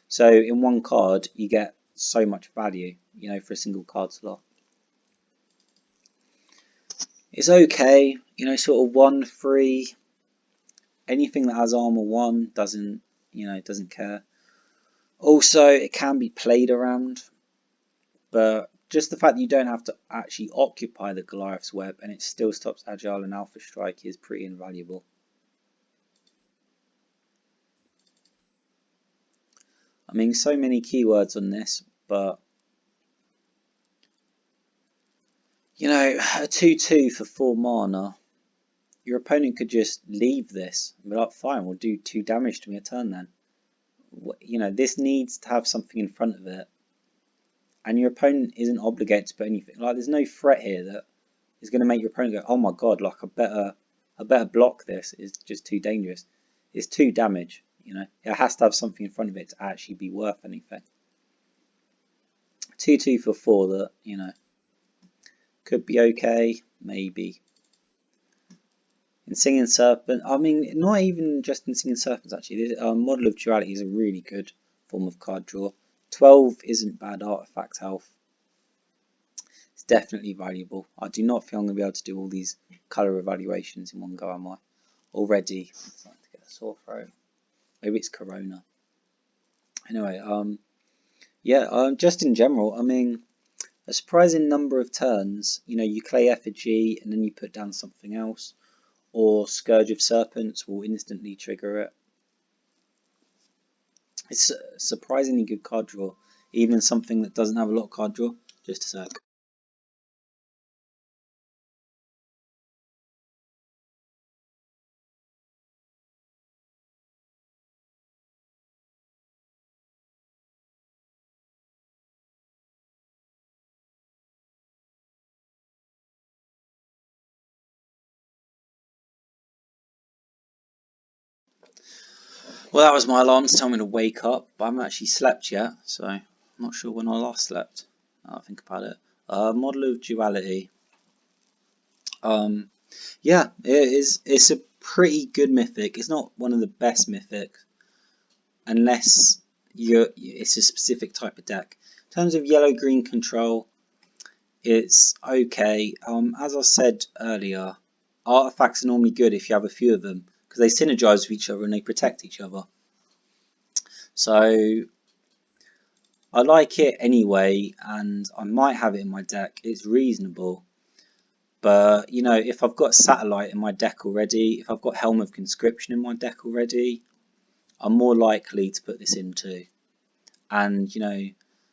So in one card you get so much value, you know, for a single card slot. It's okay, you know, sort of 1/3. Anything that has armor 1 doesn't care. Also, it can be played around, but just the fact that you don't have to actually occupy the Goliath's web and it still stops Agile and Alpha Strike is pretty invaluable. I mean, so many keywords on this, but you know, a 2/2 for 4 mana, your opponent could just leave this and be like, fine, we'll do 2 damage to me a turn then. You know, this needs to have something in front of it, and your opponent isn't obligated to put anything. Like, there's no threat here that is going to make your opponent go, oh my god, like I better block this. It's just too dangerous. It's 2 damage. You know, it has to have something in front of it to actually be worth anything. 2/2 for 4 that, you know, could be okay, maybe. In Singing Serpent, I mean, not even just in Singing Serpents actually. This, Model of Duality is a really good form of card draw. 12 isn't bad artifact health. It's definitely valuable. I do not feel I'm going to be able to do all these colour evaluations in one go, am I? Already, I'm starting to get a sore throat. Maybe it's Corona. Anyway, yeah, just in general, I mean, a surprising number of turns. You know, you play Effigy and then you put down something else, or Scourge of Serpents will instantly trigger it. It's a surprisingly good card draw, even something that doesn't have a lot of card draw. Just a sec. Well, that was my alarm to tell me to wake up, but I haven't actually slept yet, so I'm not sure when I last slept. I'll think about it. Model of Duality. Yeah, it is. It's a pretty good mythic. It's not one of the best mythics, unless it's a specific type of deck. In terms of yellow-green control, it's okay. As I said earlier, artifacts are normally good if you have a few of them, because they synergize with each other and they protect each other. So I like it anyway, and I might have it in my deck. It's reasonable. But, you know, if I've got Satellite in my deck already, if I've got Helm of Conscription in my deck already, I'm more likely to put this in too. And, you know,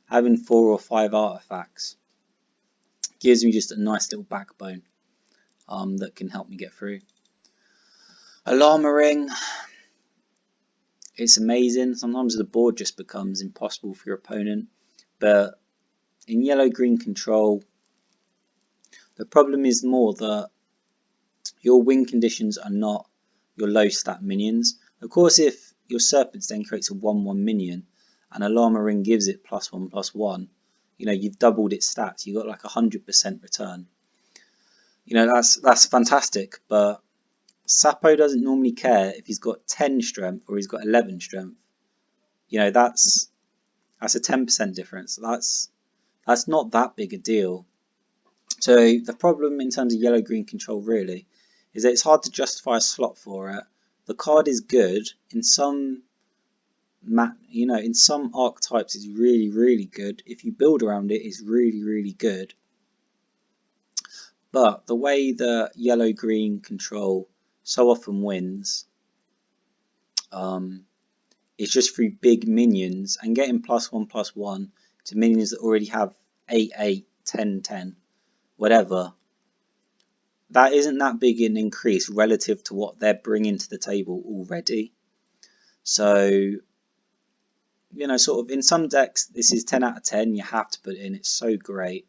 having 4 or 5 artifacts gives me just a nice little backbone that can help me get through. Alarm Ring, it's amazing. Sometimes the board just becomes impossible for your opponent. But in yellow-green control, the problem is more that your win conditions are not your low stat minions. Of course, if your Serpents then creates a 1/1 minion and Alarm Ring gives it +1/+1, you know, you've doubled its stats. You've got like 100% return. You know, that's fantastic, but Sapo doesn't normally care if he's got 10 strength or he's got 11 strength. You know, that's a 10% difference. That's not that big a deal. So the problem in terms of yellow-green control really is that it's hard to justify a slot for it. The card is good in some, you know, in some archetypes it's really, really good. If you build around it, it's really, really good. But the way that yellow-green control so often wins, it's just through big minions and getting +1/+1 to minions that already have 8/8, 10/10, whatever. That isn't that big an increase relative to what they're bringing to the table already. So, you know, sort of in some decks, this is 10 out of 10. You have to put it in. It's so great.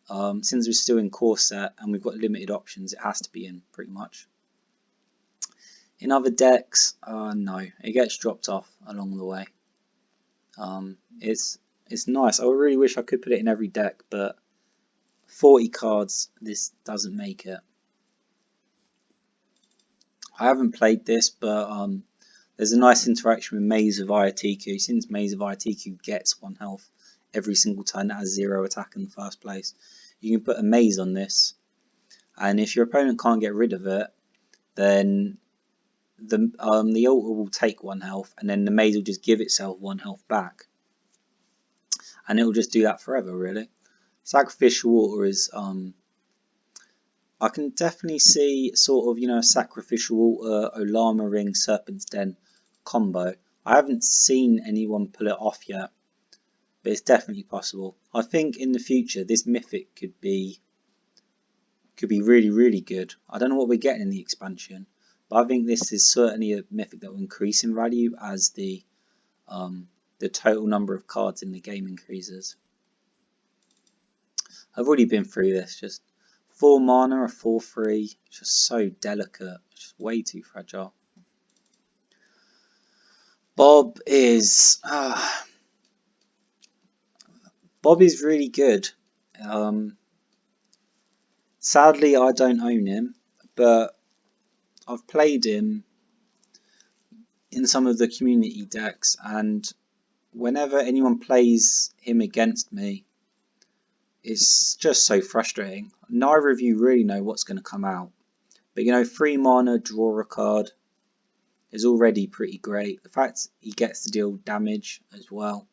Since we're still in core set and we've got limited options, it has to be in pretty much. In other decks, no, it gets dropped off along the way. It's nice. I really wish I could put it in every deck, but 40 cards, this doesn't make it. I haven't played this, but there's a nice interaction with Maze of IATQ. Since Maze of IATQ gets 1 health every single turn, it has 0 attack in the first place. You can put a Maze on this, and if your opponent can't get rid of it, then the altar will take 1 health, and then the Maze will just give itself 1 health back, and it will just do that forever, really. Sacrificial Altar is I can definitely see sort of, you know, a Sacrificial Altar, Olama Ring, Serpent's Den combo. I haven't seen anyone pull it off yet, but it's definitely possible. I think in the future this mythic could be really, really good. I don't know what we're getting in the expansion, but I think this is certainly a mythic that will increase in value as the total number of cards in the game increases. I've already been through this. Just 4 mana, a 4/3, just so delicate, just way too fragile. Bob is Bob is really good. Sadly, I don't own him, but I've played him in some of the community decks, and whenever anyone plays him against me, it's just so frustrating. Neither of you really know what's going to come out. But 3 mana, draw a card is already pretty great. The fact he gets to deal damage as well,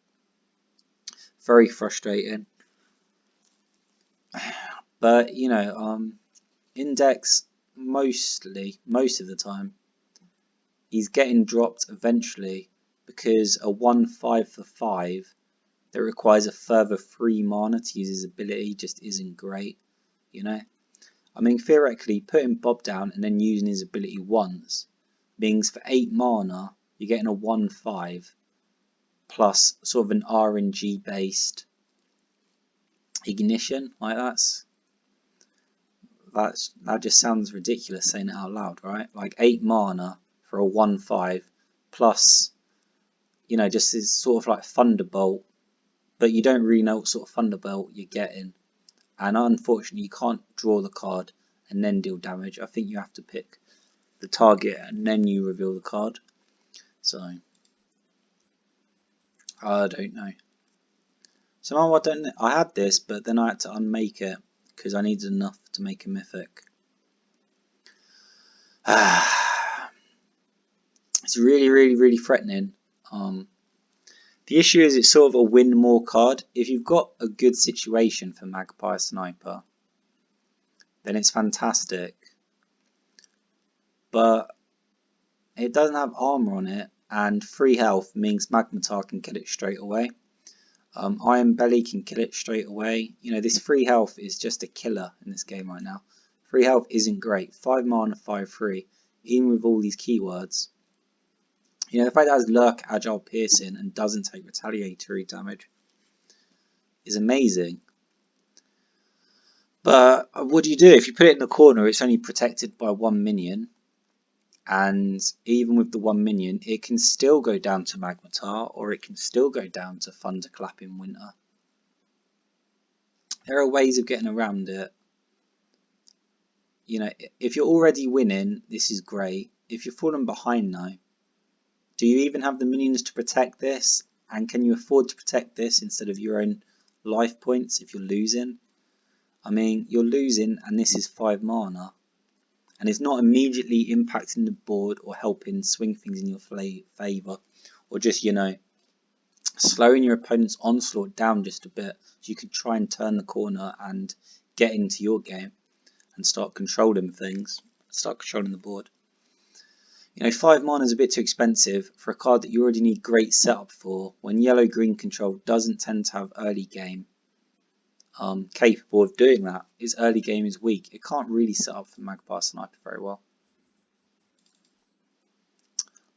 very frustrating. But in decks, most of the time, he's getting dropped eventually because a 1/5 for 5 that requires a further 3 mana to use his ability just isn't great. I mean, theoretically, putting Bob down and then using his ability once means for 8 mana, you're getting a 1/5 plus sort of an RNG based ignition. Like that just sounds ridiculous saying it out loud, right? Like 8 mana for a 1/5 plus, just this sort of like Thunderbolt, but you don't really know what sort of Thunderbolt you're getting. And unfortunately, you can't draw the card and then deal damage. I think you have to pick the target and then you reveal the card. So I don't know. Somehow I had this, but then I had to unmake it because I needed enough to make a mythic. It's really, really, really threatening. The issue is it's sort of a win more card. If you've got a good situation for Magpie Sniper, then it's fantastic. But it doesn't have armor on it, and 3 health means Magmatar can kill it straight away. Iron Belly can kill it straight away. This 3 health is just a killer in this game right now. 3 health isn't great. 5 mana, 5/3, even with all these keywords. The fact that it has Lurk, Agile, Piercing, and doesn't take retaliatory damage is amazing. But what do? If you put it in the corner, it's only protected by 1 minion. And even with the 1 minion, it can still go down to Magmatar, or it can still go down to Thunderclap in Winter. There are ways of getting around it. If you're already winning, this is great. If you're falling behind now, do you even have the minions to protect this? And can you afford to protect this instead of your own life points if you're losing? I mean, you're losing and this is 5 mana. And it's not immediately impacting the board or helping swing things in your favour. Or just, slowing your opponent's onslaught down just a bit so you could try and turn the corner and get into your game and start controlling things, start controlling the board. 5 mana is a bit too expensive for a card that you already need great setup for when yellow-green control doesn't tend to have early game capable of doing that. Its early game is weak. It can't really set up for Magpie Sniper very well.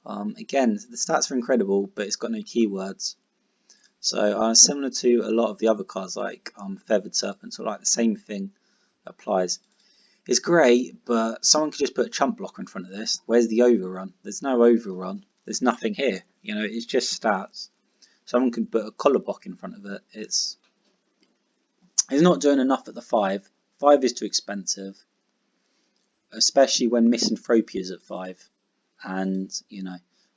Again, the stats are incredible, but it's got no keywords. So similar to a lot of the other cards like Feathered Serpent, or like the same thing applies. It's great, but someone could just put a chump blocker in front of this. Where's the overrun? There's no overrun. There's nothing here. It's just stats. Someone could put a collar block in front of it. It's not doing enough at the 5. 5 is too expensive, especially when Misanthropy is at 5, and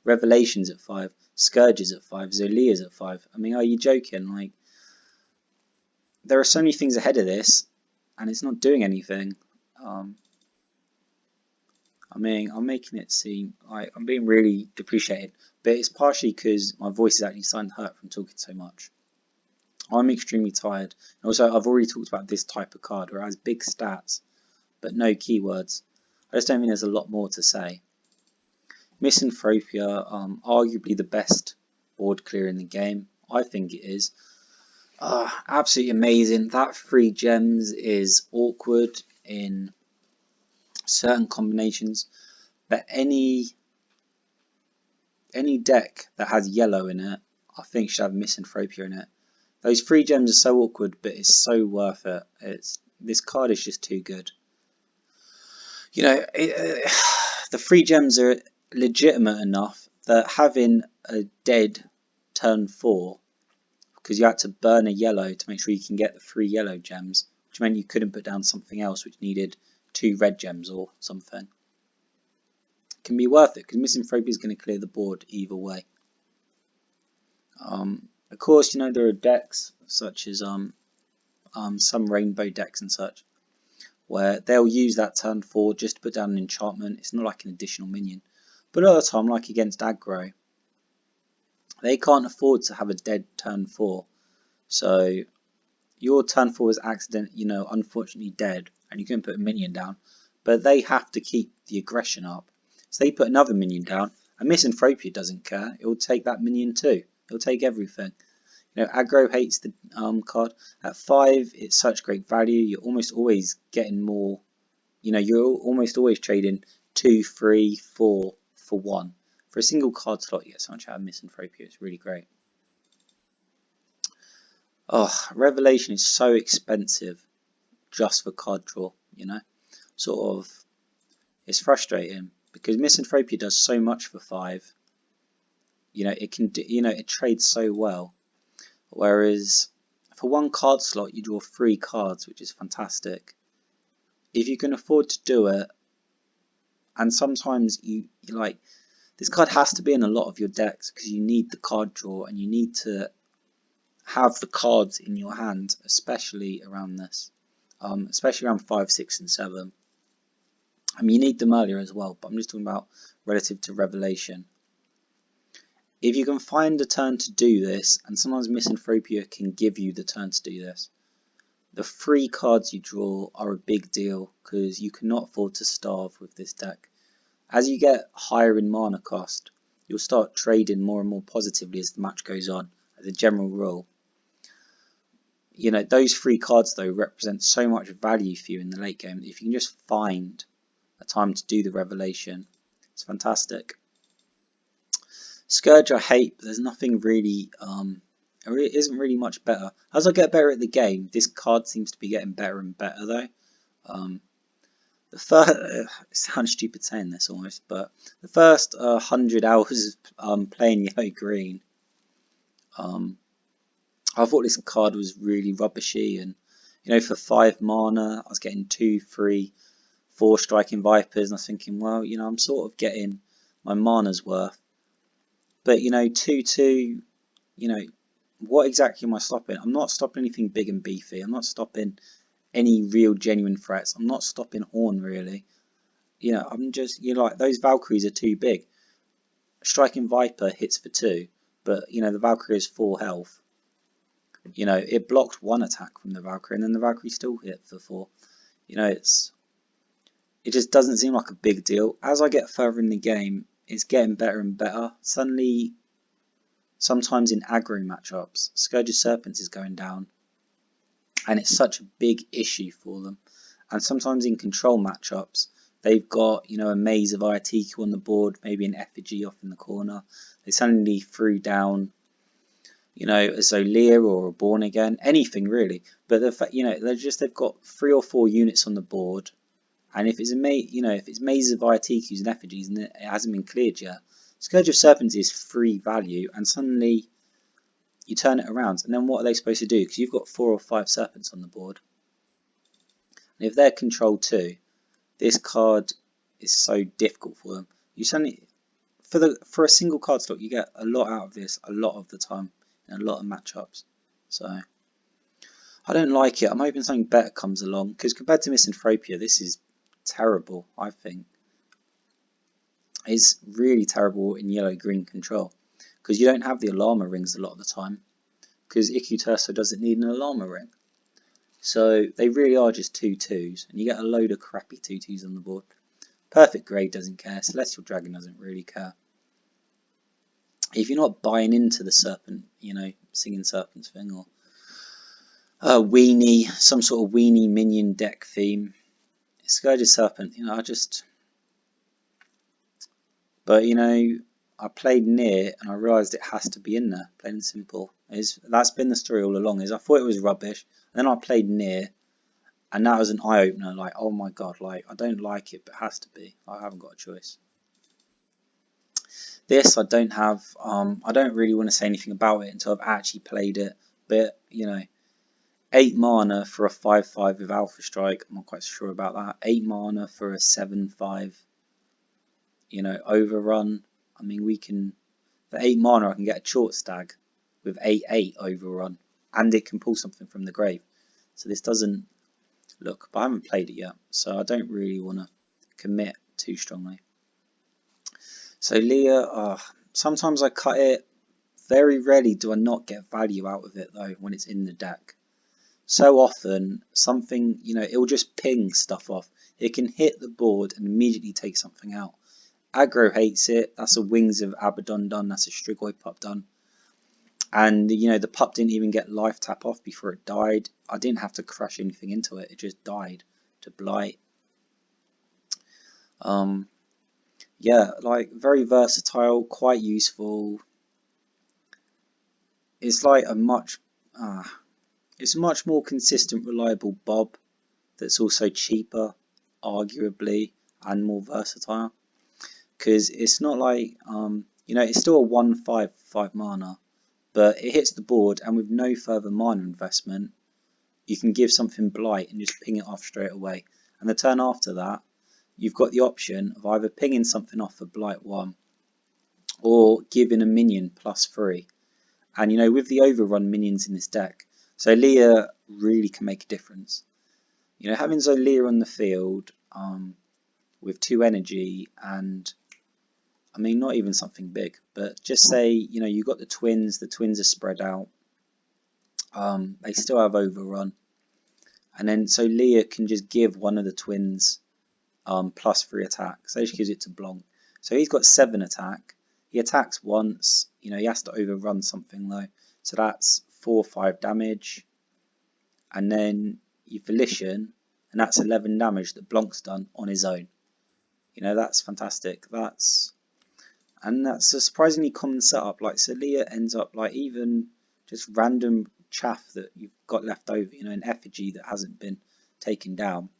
Revelations at 5, Scourges at 5, Zolia's at 5. I mean, are you joking? Like, there are so many things ahead of this, and it's not doing anything. I mean, I'm making it seem like I'm being really depreciated, but it's partially because my voice is actually starting to hurt from talking so much. I'm extremely tired. And also, I've already talked about this type of card where it has big stats, but no keywords. I just don't think there's a lot more to say. Misanthropia, arguably the best board clear in the game. I think it is. Absolutely amazing. That 3 gems is awkward in certain combinations, but any deck that has yellow in it, I think should have Misanthropia in it. Those 3 gems are so awkward, but it's so worth it. This card is just too good. The 3 gems are legitimate enough that having a dead turn 4, because you had to burn a yellow to make sure you can get the 3 yellow gems, which meant you couldn't put down something else which needed 2 red gems or something. It can be worth it, because Misanthropy is going to clear the board either way. Of course, you know, there are decks such as some rainbow decks and such, where they'll use that turn 4 just to put down an enchantment. It's not like an additional minion. But a lot of the time, like against aggro, they can't afford to have a dead turn 4. So your turn 4 is unfortunately dead, and you can put a minion down, but they have to keep the aggression up. So they put another minion down, and Misanthropia doesn't care. It will take that minion too. It'll take everything. You know, aggro hates the card. At 5, it's such great value. You're almost always getting more. You know, you're almost always trading 2, 3, 4 for 1. For a single card slot, you get so much out of Misanthropia. It's really great. Oh, Revelation is so expensive just for card draw, you know. Sort of, it's frustrating because Misanthropia does so much for 5. You know, it can do, you know, it trades so well. Whereas for 1 card slot, you draw 3 cards, which is fantastic. If you can afford to do it, and sometimes you like, this card has to be in a lot of your decks because you need the card draw and you need to have the cards in your hand, especially around this, especially around 5, 6, and 7. I mean, you need them earlier as well, but I'm just talking about relative to Revelation. If you can find a turn to do this, and sometimes Misanthropia can give you the turn to do this, the 3 cards you draw are a big deal because you cannot afford to starve with this deck. As you get higher in mana cost, you'll start trading more and more positively as the match goes on, as a general rule. You know, those 3 cards though represent so much value for you in the late game that if you can just find a time to do the Revelation, it's fantastic. Scourge I hate, but there's nothing really, it isn't really much better. As I get better at the game, this card seems to be getting better and better though. The first, it sounds stupid saying this almost, but the first 100 hours playing yellow green, I thought this card was really rubbishy, and you know, for 5 mana, I was getting 2, 3, 4 striking vipers, and I was thinking, well, you know, I'm sort of getting my mana's worth. But you know, 2, 2, you know, what exactly am I stopping? I'm not stopping anything big and beefy. I'm not stopping any real genuine threats. I'm not stopping Horn really. You know, I'm just, you're like, those Valkyries are too big. Striking Viper hits for 2, but you know, the Valkyrie is 4 health. You know, it blocked 1 attack from the Valkyrie, and then the Valkyrie still hit for 4. You know, it just doesn't seem like a big deal. As I get further in the game, it's getting better and better. Suddenly, sometimes in aggro matchups, Scourge of Serpents is going down, and it's such a big issue for them. And sometimes in control matchups, they've got, you know, a maze of ITQ on the board, maybe an effigy off in the corner. They suddenly threw down, you know, a Zolia or a Born Again, anything really. But the fact, you know, they've got 3 or 4 units on the board, and if it's if it's mazes of ITQs and effigies and it hasn't been cleared yet, Scourge of Serpents is free value, and suddenly you turn it around, and then what are they supposed to do? Because you've got 4 or 5 serpents on the board, and if they're controlled too, this card is so difficult for them. You suddenly, for a single card slot, you get a lot out of this a lot of the time in a lot of matchups. So I don't like it. I'm hoping something better comes along, because compared to Misanthropia, this is terrible. I think it's really terrible in yellow-green control, because you don't have the Alarma rings a lot of the time, because Ikuturso doesn't need an Alarma ring. So they really are just 2/2s, and you get a load of crappy 2/2s on the board. Perfect Grey doesn't care, Celestial Dragon doesn't really care. If you're not buying into the serpent, you know, singing serpents thing, or weenie, some sort of weenie minion deck theme, Scourge of Serpent, you know, but you know, I played near and I realised it has to be in there, plain and simple. That's been the story all along, is I thought it was rubbish, and then I played near, and that was an eye-opener, like, oh my god, like, I don't like it, but it has to be. I haven't got a choice. This I don't have. I don't really want to say anything about it until I've actually played it. But 8 mana for a 5/5 with Alpha Strike. I'm not quite sure about that. 8 mana for a 7/5. Overrun. I mean, we can. For 8 mana, I can get a short stag with 8/8 overrun, and it can pull something from the grave. So this doesn't look. But I haven't played it yet, so I don't really want to commit too strongly. So Leah, sometimes I cut it. Very rarely do I not get value out of it though when it's in the deck. So often something, it'll just ping stuff off. It can hit the board and immediately take something out. Aggro hates it. That's a Wings of Abaddon done. That's a Strigoi pup done. And the pup didn't even get life tap off before it died. I didn't have to crush anything into it. It just died to Blight. Yeah, like very versatile, quite useful. It's like it's a much more consistent, reliable Bob that's also cheaper, arguably, and more versatile. Because it's not like it's still a 1/5 5 mana, but it hits the board, and with no further mana investment, you can give something Blight and just ping it off straight away. And the turn after that, you've got the option of either pinging something off for Blight 1 or giving a minion +3. And with the overrun minions in this deck, Leah really can make a difference. Having Leah on the field with 2 energy and, I mean, not even something big, but just say, you've got the twins are spread out. They still have overrun. And then Leah can just give one of the twins +3 attack. So she gives it to Blanc. So he's got 7 attack. He attacks once. He has to overrun something though. So that's 4/5 damage. And then you Volition, and that's 11 damage that Blanc's done on his own. That's fantastic. That's a surprisingly common setup. Like, so Leah ends up like even just random chaff that you've got left over, an effigy that hasn't been taken down.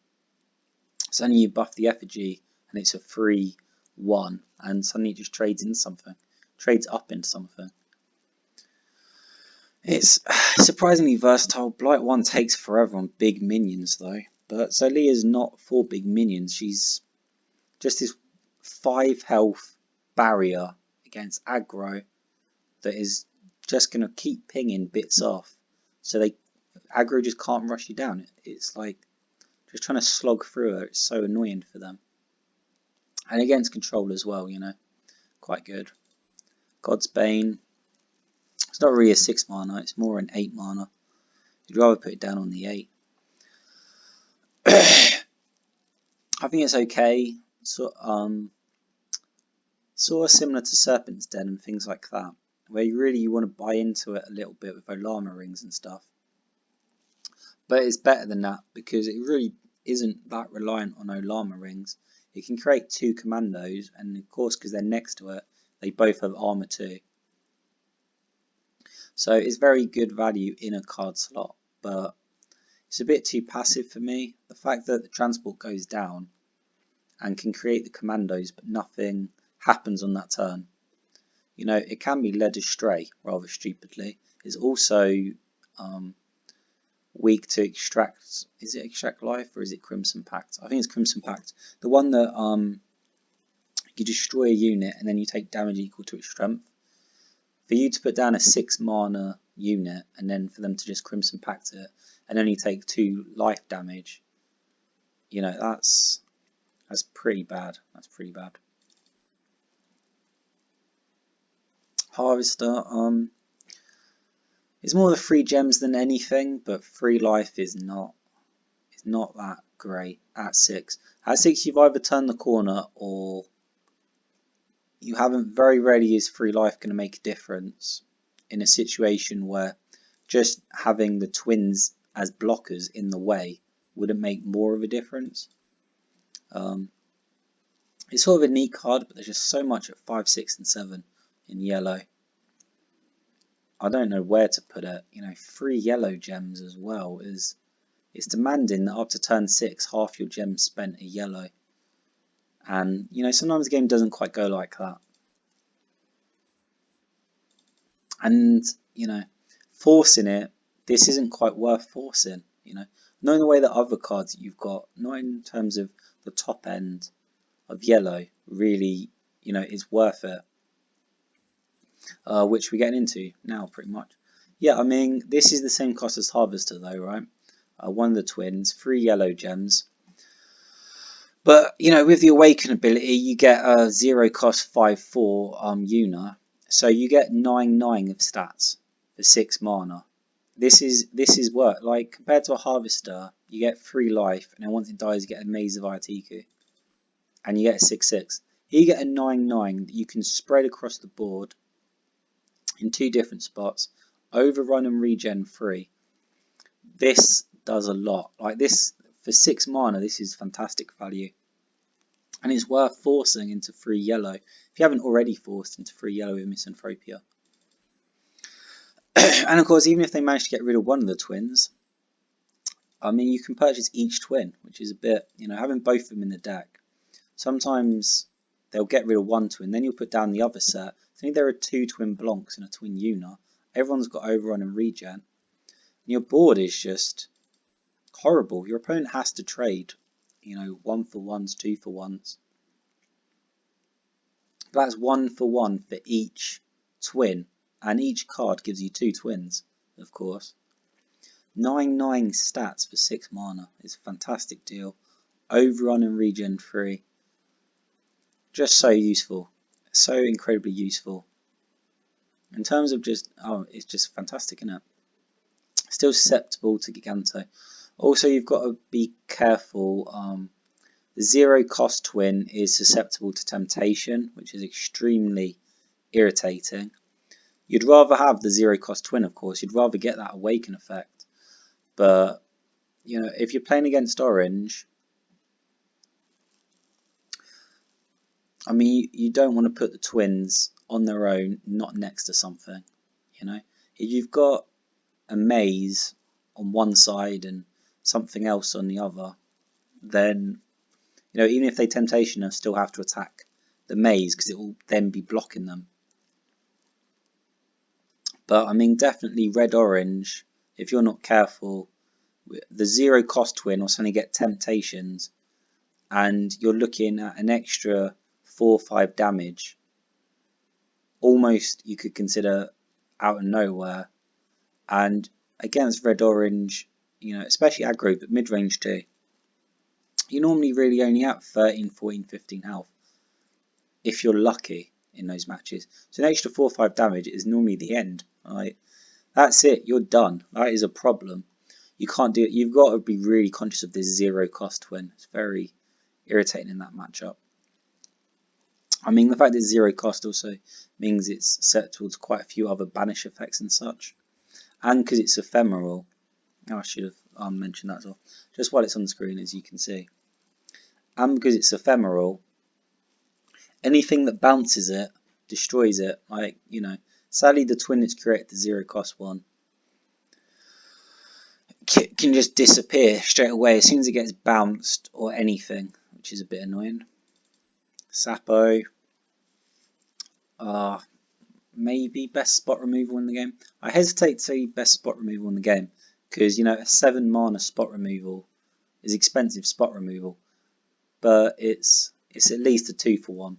Suddenly you buff the effigy and it's a 3/1, and suddenly it just trades up into something. It's surprisingly versatile. Blight 1 takes forever on big minions though, but Leah's not for big minions. She's just this 5 health barrier against aggro that is just going to keep pinging bits off. So aggro just can't rush you down. It's like just trying to slog through her. It's so annoying for them. And against control as well, quite good. God's Bane. It's not really a 6 mana, it's more an 8 mana. You'd rather put it down on the 8. I think it's okay. So, sort of similar to Serpent's Den and things like that, where you want to buy into it a little bit with Olama rings and stuff. But it's better than that because it really isn't that reliant on Olama rings. It can create 2 commandos, and of course, because they're next to it, they both have armor too. So it's very good value in a card slot, but it's a bit too passive for me. The fact that the transport goes down and can create the commandos, but nothing happens on that turn. It can be led astray rather stupidly. It's also weak to extract. Is it extract life or is it Crimson Pact? I think it's Crimson Pact. The one that you destroy a unit and then you take damage equal to its strength. For you to put down a 6 mana unit and then for them to just Crimson Pact it and only take 2 life damage, that's pretty bad. That's pretty bad. Harvester, it's more the 3 gems than anything, but 3 life is not that great at 6. At 6 you've either turned the corner or you haven't. Very rarely is 3 life going to make a difference in a situation where just having the twins as blockers in the way wouldn't make more of a difference. It's sort of a neat card, but there's just so much at 5, 6 and 7 in yellow. I don't know where to put it. 3 yellow gems as well is demanding that up to turn 6 half your gems spent are yellow. And sometimes the game doesn't quite go like that. And, forcing it, this isn't quite worth forcing, Not in the way that other cards that you've got, not in terms of the top end of yellow, really, is worth it. Which we're getting into now, pretty much. Yeah, I mean, this is the same cost as Harvester, though, right? One of the twins, 3 yellow gems. But, with the Awaken ability, you get a 0 cost 5/4 Una. So you get 9/9 of stats for 6 mana. This is work. Like, compared to a Harvester, you get 3 life, and then once it dies, you get a Maze of Itiku. And you get a 6/6. Here you get a 9/9 that you can spread across the board in 2 different spots, overrun and regen 3. This does a lot. Like, this, for 6 mana, this is fantastic value. And it's worth forcing into 3 yellow, if you haven't already forced into 3 yellow with Misanthropia. And of course, even if they manage to get rid of one of the twins, I mean, you can purchase each twin, which is a bit, having both of them in the deck. Sometimes they'll get rid of one twin, then you'll put down the other set. I think there are 2 twin Blancs and a twin Una. Everyone's got overrun and regen. And your board is just horrible. Your opponent has to trade, 1-for-1s, 2-for-1s. That's 1-for-1 for each twin, and each card gives you 2 twins, of course. 9/9 stats for 6 mana is a fantastic deal. Overrun and regen 3. Just so useful. So incredibly useful. In terms of just, it's just fantastic, isn't it? Still susceptible to Giganto. Also, you've got to be careful. The 0 cost twin is susceptible to Temptation, which is extremely irritating. You'd rather have the 0 cost twin, of course. You'd rather get that Awaken effect. But, if you're playing against orange, I mean, you don't want to put the twins on their own, not next to something, If you've got a maze on one side and something else on the other, then, even if they Temptation, they'll still have to attack the maze because it will then be blocking them. But, I mean, definitely red-orange, if you're not careful, the 0 cost twin will suddenly get Temptations, and you're looking at an extra 4 or 5 damage. Almost you could consider out of nowhere. And against red-orange, especially aggro, but mid-range too, you're normally really only at 13, 14, 15 health. If you're lucky in those matches. So an extra 4 or 5 damage is normally the end. Right? That's it, you're done. That is a problem. You can't do it. You've got to be really conscious of this 0 cost twin. It's very irritating in that matchup. I mean, the fact that it's 0 cost also means it's set towards quite a few other banish effects and such. And because it's ephemeral, I should have mentioned that as well, just while it's on the screen, as you can see. And because it's ephemeral, anything that bounces it destroys it. Like, sadly the twin that's created the 0 cost one can just disappear straight away as soon as it gets bounced or anything, which is a bit annoying. Sapo, maybe best spot removal in the game. I hesitate to say best spot removal in the game because, a 7 mana spot removal is expensive spot removal, but it's at least a 2-for-1.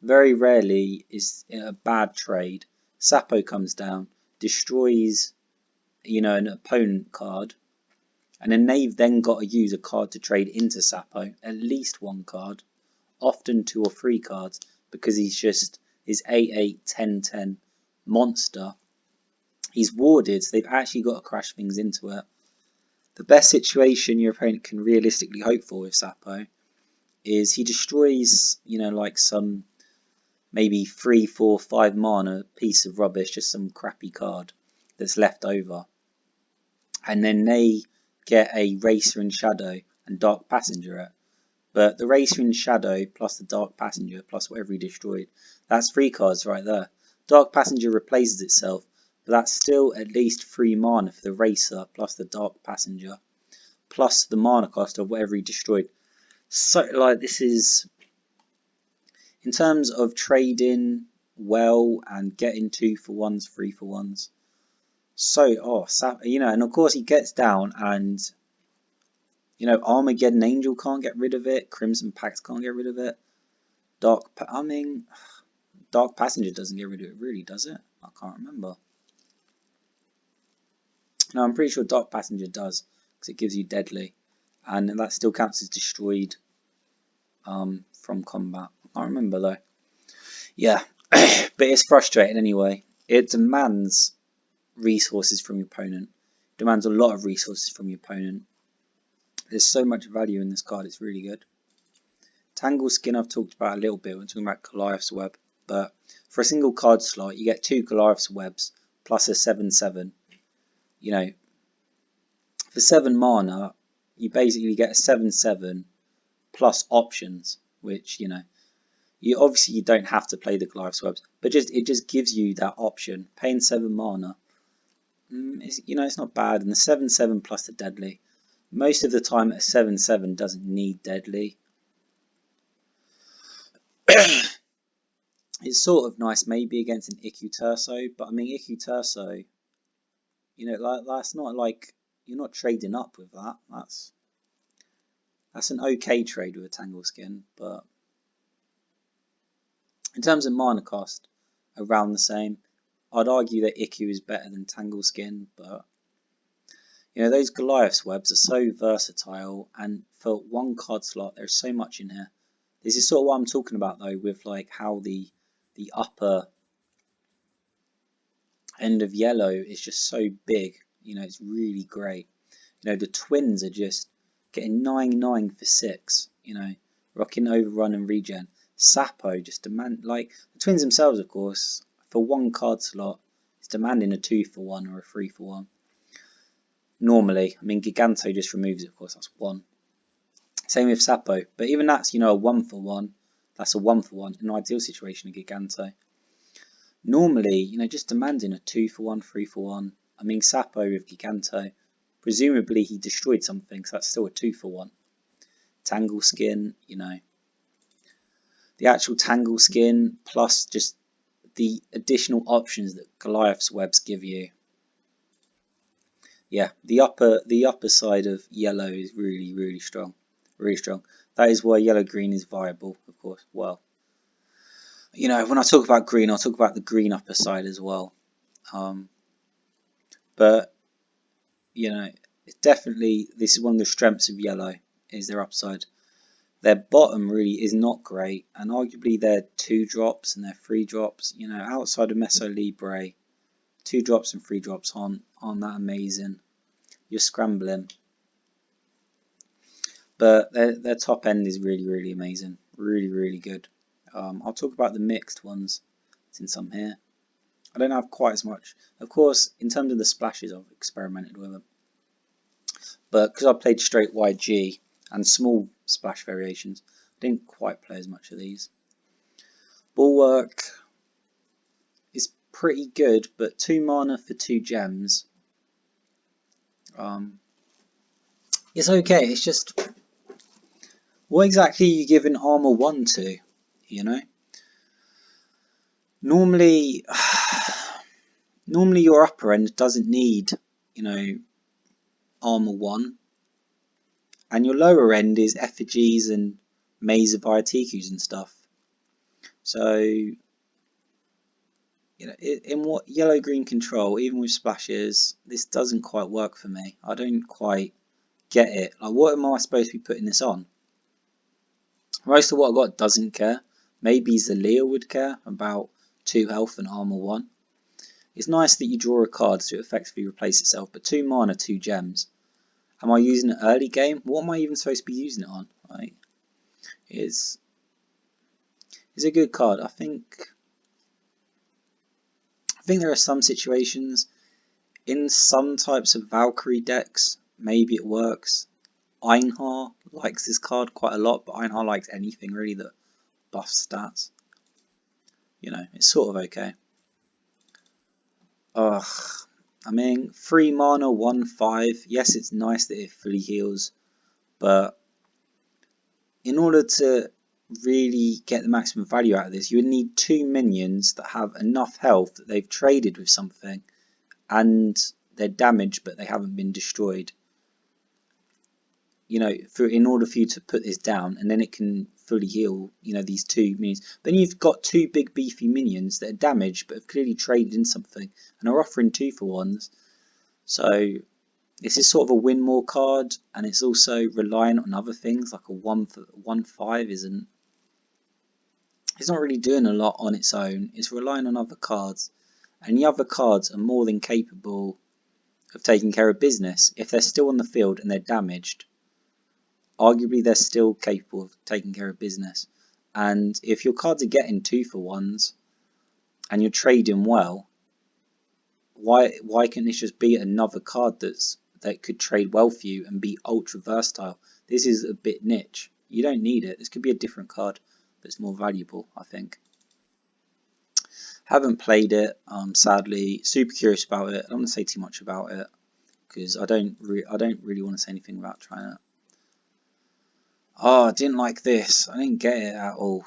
Very rarely is it a bad trade. Sapo comes down, destroys, an opponent card, and then they've then got to use a card to trade into Sapo, at least 1 card, often 2 or 3 cards, because he's just his 8/8, 10/10 monster. He's warded, so they've actually got to crash things into it. The best situation your opponent can realistically hope for with Sapo is he destroys, like some maybe 3, 4, 5 mana piece of rubbish, just some crappy card that's left over. And then they get a Racer in Shadow and Dark Passenger it. But the Racer in Shadow plus the Dark Passenger plus whatever he destroyed, that's 3 cards right there. Dark Passenger replaces itself, but that's still at least 3 mana for the Racer plus the Dark Passenger plus the mana cost of whatever he destroyed. So, this is, in terms of trading well and getting 2-for-1s, 3-for-1s. So, you know, and of course he gets down and, you know, Armageddon Angel can't get rid of it. Crimson Pact can't get rid of it. Dark Passenger doesn't get rid of it, really, does it? I can't remember. No, I'm pretty sure Dark Passenger does, because it gives you deadly. And that still counts as destroyed from combat. I can't remember, though. Yeah, but it's frustrating anyway. It demands resources from your opponent. It demands a lot of resources from your opponent. There's so much value in this card, it's really good. Tangle Skin I've talked about a little bit when talking about Goliath's Web, but for a single card slot you get 2 Goliath's Webs plus a 7/7. You know, for 7 mana you basically get a 7/7 plus options, which, you know, you don't have to play the Goliath's Webs, but it just gives you that option. Paying 7 mana, you know, it's not bad, and the 7/7 plus the deadly. Most of the time a 7/7 doesn't need deadly. It's sort of nice maybe against an Iku Turso, but I mean Iku Turso, you know, that's not like, you're not trading up with that. That's an okay trade with a Tangle Skin, but in terms of mana cost, around the same. I'd argue that Iku is better than Tangle Skin, but you know, those Goliath's Webs are so versatile, and for one card slot there's so much in here. This is sort of what I'm talking about though, with like how the upper end of yellow is just so big. You know, it's really great. You know, the twins are just getting 9/9 for 6. You know, rocking Overrun and Regen. Sapo just like the twins themselves, of course, for one card slot, is demanding a 2-for-1 or a 3-for-1. Normally, I mean, Giganto just removes it, of course, that's 1. Same with Sapo, but even that's, you know, a 1-for-1. That's a 1-for-1 in an ideal situation, a Giganto. Normally, you know, just demanding a 2-for-1, 3-for-1. I mean, Sapo with Giganto, presumably he destroyed something, so that's still a 2-for-1. Tangle Skin, you know, the actual Tangle Skin plus just the additional options that Goliath's Webs give you. Yeah, the upper side of yellow is really, really strong. Really strong. That is why yellow-green is viable, of course. Well, you know, when I talk about green, I'll talk about the green upper side as well. But, you know, it's definitely, this is one of the strengths of yellow, is their upside. Their bottom really is not great, and arguably their 2-drops and their 3-drops, you know, outside of Meso Libre, 2-drops and 3-drops aren't that amazing. You're scrambling. But their top end is really, really amazing. Really, really good. I'll talk about the mixed ones since I'm here. I don't have quite as much. Of course, in terms of the splashes, I've experimented with them. But because I played straight YG and small splash variations, I didn't quite play as much of these. Bulwark is pretty good, but 2 mana for 2 gems. It's okay. It's just, what exactly are you giving armor 1 to? You know, normally your upper end doesn't need, you know, armor 1, and your lower end is effigies and maze of Iatikus and stuff. So, you know, in what yellow-green control, even with splashes, this doesn't quite work for me. I don't quite get it. Like, what am I supposed to be putting this on? Most of what I got doesn't care. Maybe Zalia would care about 2 health and armor 1. It's nice that you draw a card so it effectively replaces itself, but 2 mana, 2 gems. Am I using it early game? What am I even supposed to be using it on? Like, it's a good card. I think there are some situations in some types of Valkyrie decks, maybe it works. Einhar likes this card quite a lot, but Einhar likes anything really that buffs stats. You know, it's sort of okay. Ugh. I mean, 3 mana, 1/5. Yes, it's nice that it fully heals, but in order to really get the maximum value out of this, you would need 2 minions that have enough health that they've traded with something and they're damaged but they haven't been destroyed. You know, in order for you to put this down, and then it can fully heal, you know, these 2 minions. Then you've got 2 big beefy minions that are damaged but have clearly traded in something and are offering 2-for-1s. So this is sort of a win more card, and it's also reliant on other things like a 1/5 isn't. It's not really doing a lot on its own. It's relying on other cards, and the other cards are more than capable of taking care of business. If they're still on the field and they're damaged, arguably they're still capable of taking care of business. And if your cards are getting 2-for-1s and you're trading well, why can't this just be another card that could trade well for you and be ultra versatile? This is a bit niche. You don't need it. This could be a different card that's more valuable, I think. Haven't played it, sadly. Super curious about it. I don't want to say too much about it because I don't really want to say anything about trying it. Oh, I didn't like this. I didn't get it at all.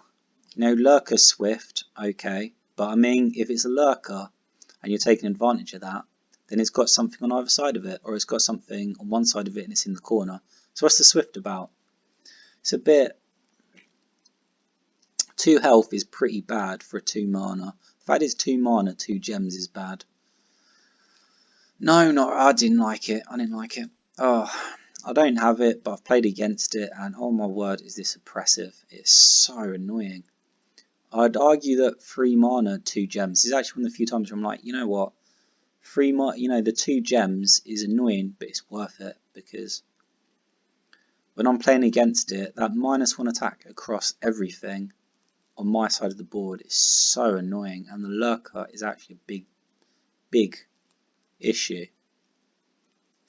You know, Lurker Swift, okay. But I mean, if it's a Lurker and you're taking advantage of that, then it's got something on either side of it, or it's got something on one side of it and it's in the corner. So what's the Swift about? It's a bit... 2 health is pretty bad for a 2 mana. The fact it's 2 mana, 2 gems is bad. No, I didn't like it. I didn't like it. Oh, I don't have it, but I've played against it, and oh my word, is this oppressive. It's so annoying. I'd argue that 3 mana, 2 gems is actually one of the few times where I'm like, you know what? 3 mana, you know, the 2 gems is annoying, but it's worth it, because when I'm playing against it, that -1 attack across everything on my side of the board is so annoying, and the Lurker is actually a big issue.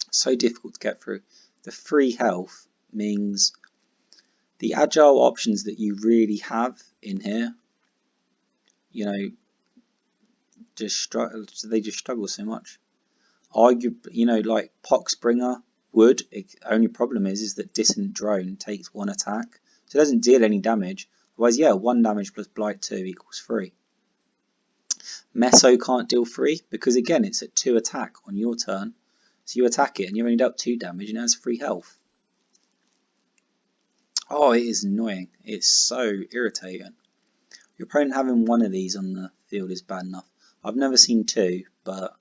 So difficult to get through. The free health means the agile options that you really have in here, you know, they just struggle so much. You know, like Poxbringer would. Only problem is that Dissonant Drone takes 1 attack, so it doesn't deal any damage. Otherwise, yeah, 1 damage plus Blight 2 equals 3. Meso can't deal 3 because again it's at 2 attack on your turn. So you attack it and you've only dealt 2 damage and it has 3 health. Oh, it is annoying. It's so irritating. Your opponent having 1 of these on the field is bad enough. I've never seen 2, but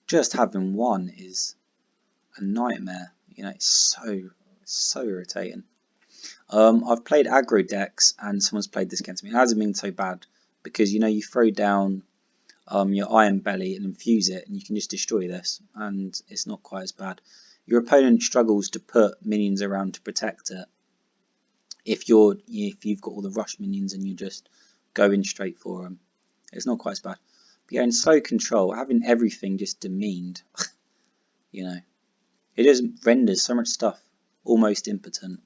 just having 1 is a nightmare. You know, it's so irritating. I've played aggro decks and someone's played this against me. It hasn't been so bad because, you know, you throw down your Iron Belly and infuse it and you can just destroy this and it's not quite as bad. Your opponent struggles to put minions around to protect it. If you've got all the rush minions and you just go in straight for them, it's not quite as bad. But yeah, in slow control, having everything just demeaned, you know, it just renders so much stuff almost impotent.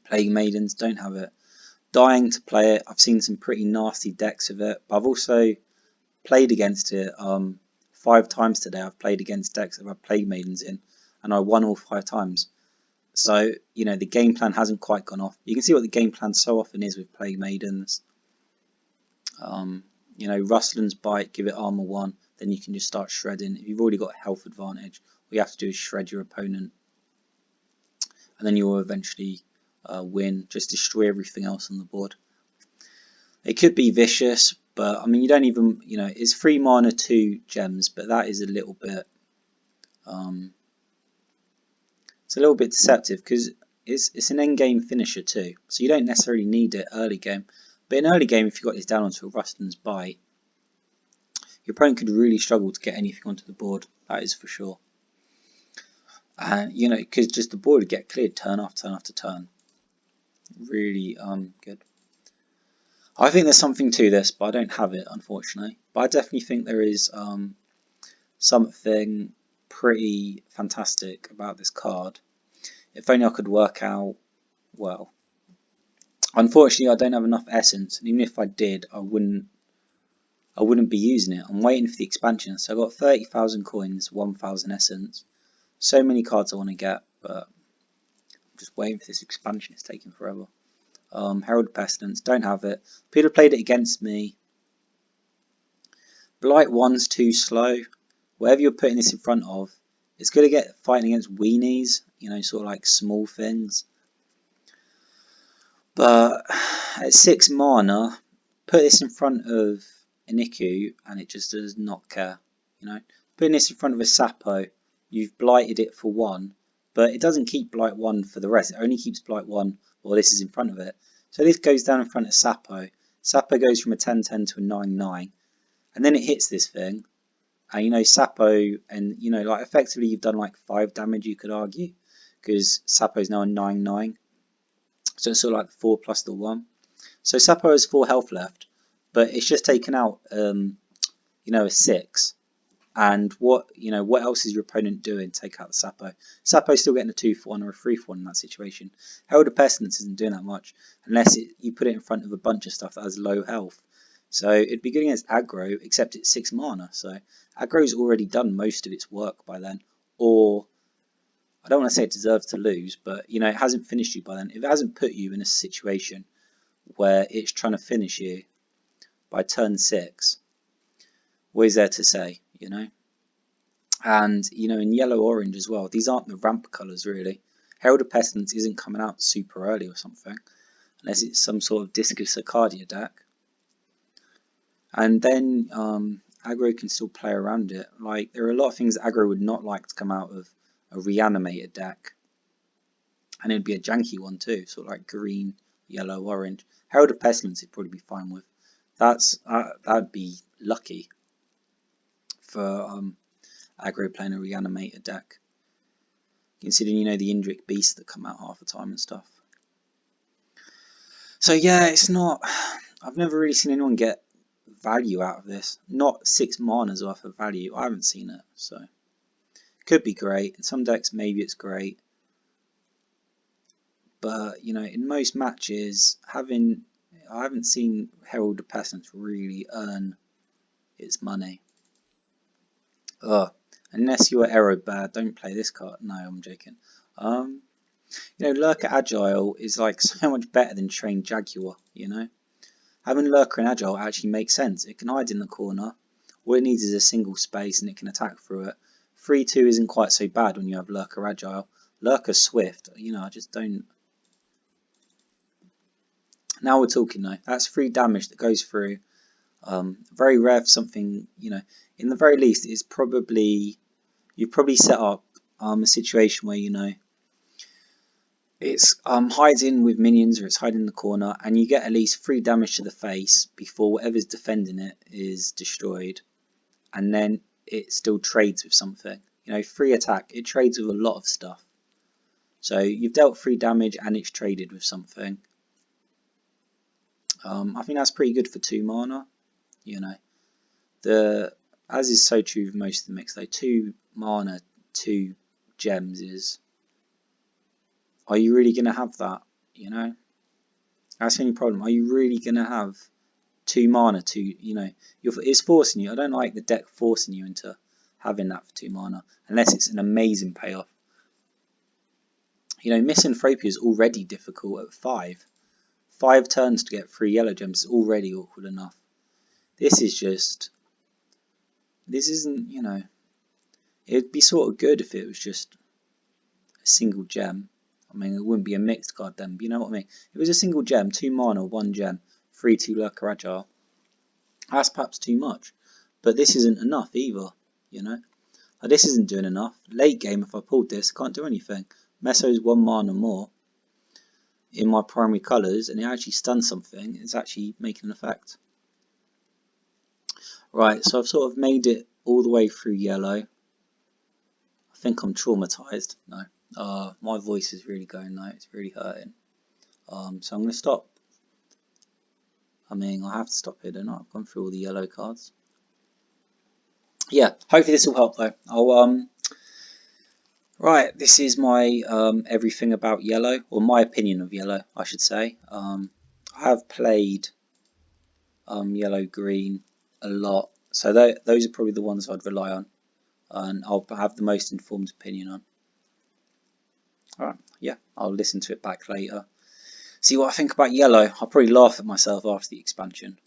Plague Maidens, don't have it. Dying to play it. I've seen some pretty nasty decks of it, but I've also played against it 5 times today. I've played against decks that I've Plague Maidens in, and I won all 5 times. So, you know, the game plan hasn't quite gone off. You can see what the game plan so often is with Plague Maidens. You know, Rustlin's Bite, give it armor 1, then you can just start shredding. If you've already got a health advantage, all you have to do is shred your opponent. And then you will eventually win, just destroy everything else on the board. It could be vicious, but I mean, you don't even, you know, it's 3 mana, 2 gems, but that is a little bit, it's a little bit deceptive because it's an end game finisher too, so you don't necessarily need it early game. But in early game, if you got this down onto a Rustlin's Bite, your opponent could really struggle to get anything onto the board. That is for sure. And you know, because just the board would get cleared turn after turn after turn. Really good. I think there's something to this, but I don't have it, unfortunately. But I definitely think there is something pretty fantastic about this card. If only I could work out, well. Unfortunately, I don't have enough essence, and even if I did, I wouldn't be using it. I'm waiting for the expansion, so I've got 30,000 coins, 1,000 essence. So many cards I want to get, but just waiting for this expansion. It's taking forever. Herald of Pestilence, don't have it. People have played it against me. Blight 1's too slow. Whatever you're putting this in front of, it's going to get fighting against weenies, you know, sort of like small things. But at 6 mana, put this in front of Iniku and it just does not care, you know. Putting this in front of a Sapo, you've blighted it for 1, but it doesn't keep Blight 1 for the rest. It only keeps Blight 1 while this is in front of it. So this goes down in front of Sapo. Sapo goes from a 10-10 to a 9-9. And then it hits this thing. And you know, Sapo, and you know, like effectively you've done like 5 damage, you could argue. Because Sapo's now a 9-9. So it's sort of like 4 plus the 1. So Sapo has 4 health left. But it's just taken out, you know, a 6. And what else is your opponent doing? Take out the Sapo. Sapo's still getting a 2 for 1 or a 3 for 1 in that situation. Herald of Pestilence isn't doing that much unless you put it in front of a bunch of stuff that has low health. So it'd be good against aggro, except it's 6 mana. So aggro's already done most of its work by then. Or I don't want to say it deserves to lose, but you know, it hasn't finished you by then. If it hasn't put you in a situation where it's trying to finish you by turn 6, what is there to say, you know? And, you know, in yellow-orange as well, these aren't the ramp colours, really. Herald of Pestilence isn't coming out super early or something, unless it's some sort of Discus Arcadia deck. And then aggro can still play around it. Like, there are a lot of things aggro would not like to come out of a reanimated deck. And it'd be a janky one too, sort of like green, yellow, orange. Herald of Pestilence it'd probably be fine with. That'd be lucky for aggro playing a reanimated deck, considering, you know, the Indrik beasts that come out half the time and stuff. So yeah, it's not, I've never really seen anyone get value out of this. Not 6 mana's worth of value. I haven't seen it, so could be great. In some decks maybe it's great, but you know, in most matches, I haven't seen Herald of Pestilence really earn its money. Unless you're Aero bad, don't play this card. No, I'm joking. You know, Lurker Agile is like so much better than Trained Jaguar, you know. Having Lurker and Agile actually makes sense. It can hide in the corner. All it needs is a single space and it can attack through it. 3-2 isn't quite so bad when you have Lurker Agile. Lurker Swift, you know, I just don't. Now we're talking though. That's 3 damage that goes through. Very rare for something, you know, in the very least, it's probably, you probably set up a situation where, you know, it's hides in with minions or it's hiding in the corner and you get at least 3 damage to the face before whatever's defending it is destroyed, and then it still trades with something. You know, 3 attack, it trades with a lot of stuff. So you've dealt 3 damage and it's traded with something. I think that's pretty good for 2 mana, you know. As is so true with most of the mix though, 2 mana, 2 gems is, are you really going to have that, you know? That's the only problem. Are you really going to have 2 mana, you know, it's forcing you. I don't like the deck forcing you into having that for 2 mana, unless it's an amazing payoff. You know, Misanthropy is already difficult at 5. 5 turns to get 3 yellow gems is already awkward enough. This isn't, you know, it'd be sort of good if it was just a single gem. I mean, it wouldn't be a mixed card then, but you know what I mean? If it was a single gem, 2 mana, 1 gem, 3-2 Lurker Agile, that's perhaps too much. But this isn't enough either, you know? Like, this isn't doing enough. Late game, if I pulled this, can't do anything. Meso's 1 mana more in my primary colours, and it actually stuns something. It's actually making an effect. Right, so I've sort of made it all the way through yellow. I think I'm traumatised. No. My voice is really going though. It's really hurting. So I'm going to stop. I mean, I have to stop here, don't I? I've gone through all the yellow cards. Yeah, hopefully this will help though. Right, this is my everything about yellow, or my opinion of yellow, I should say. I have played yellow-green a lot, so those are probably the ones I'd rely on, and I'll have the most informed opinion on. Alright, yeah, I'll listen to it back later. See what I think about yellow. I'll probably laugh at myself after the expansion.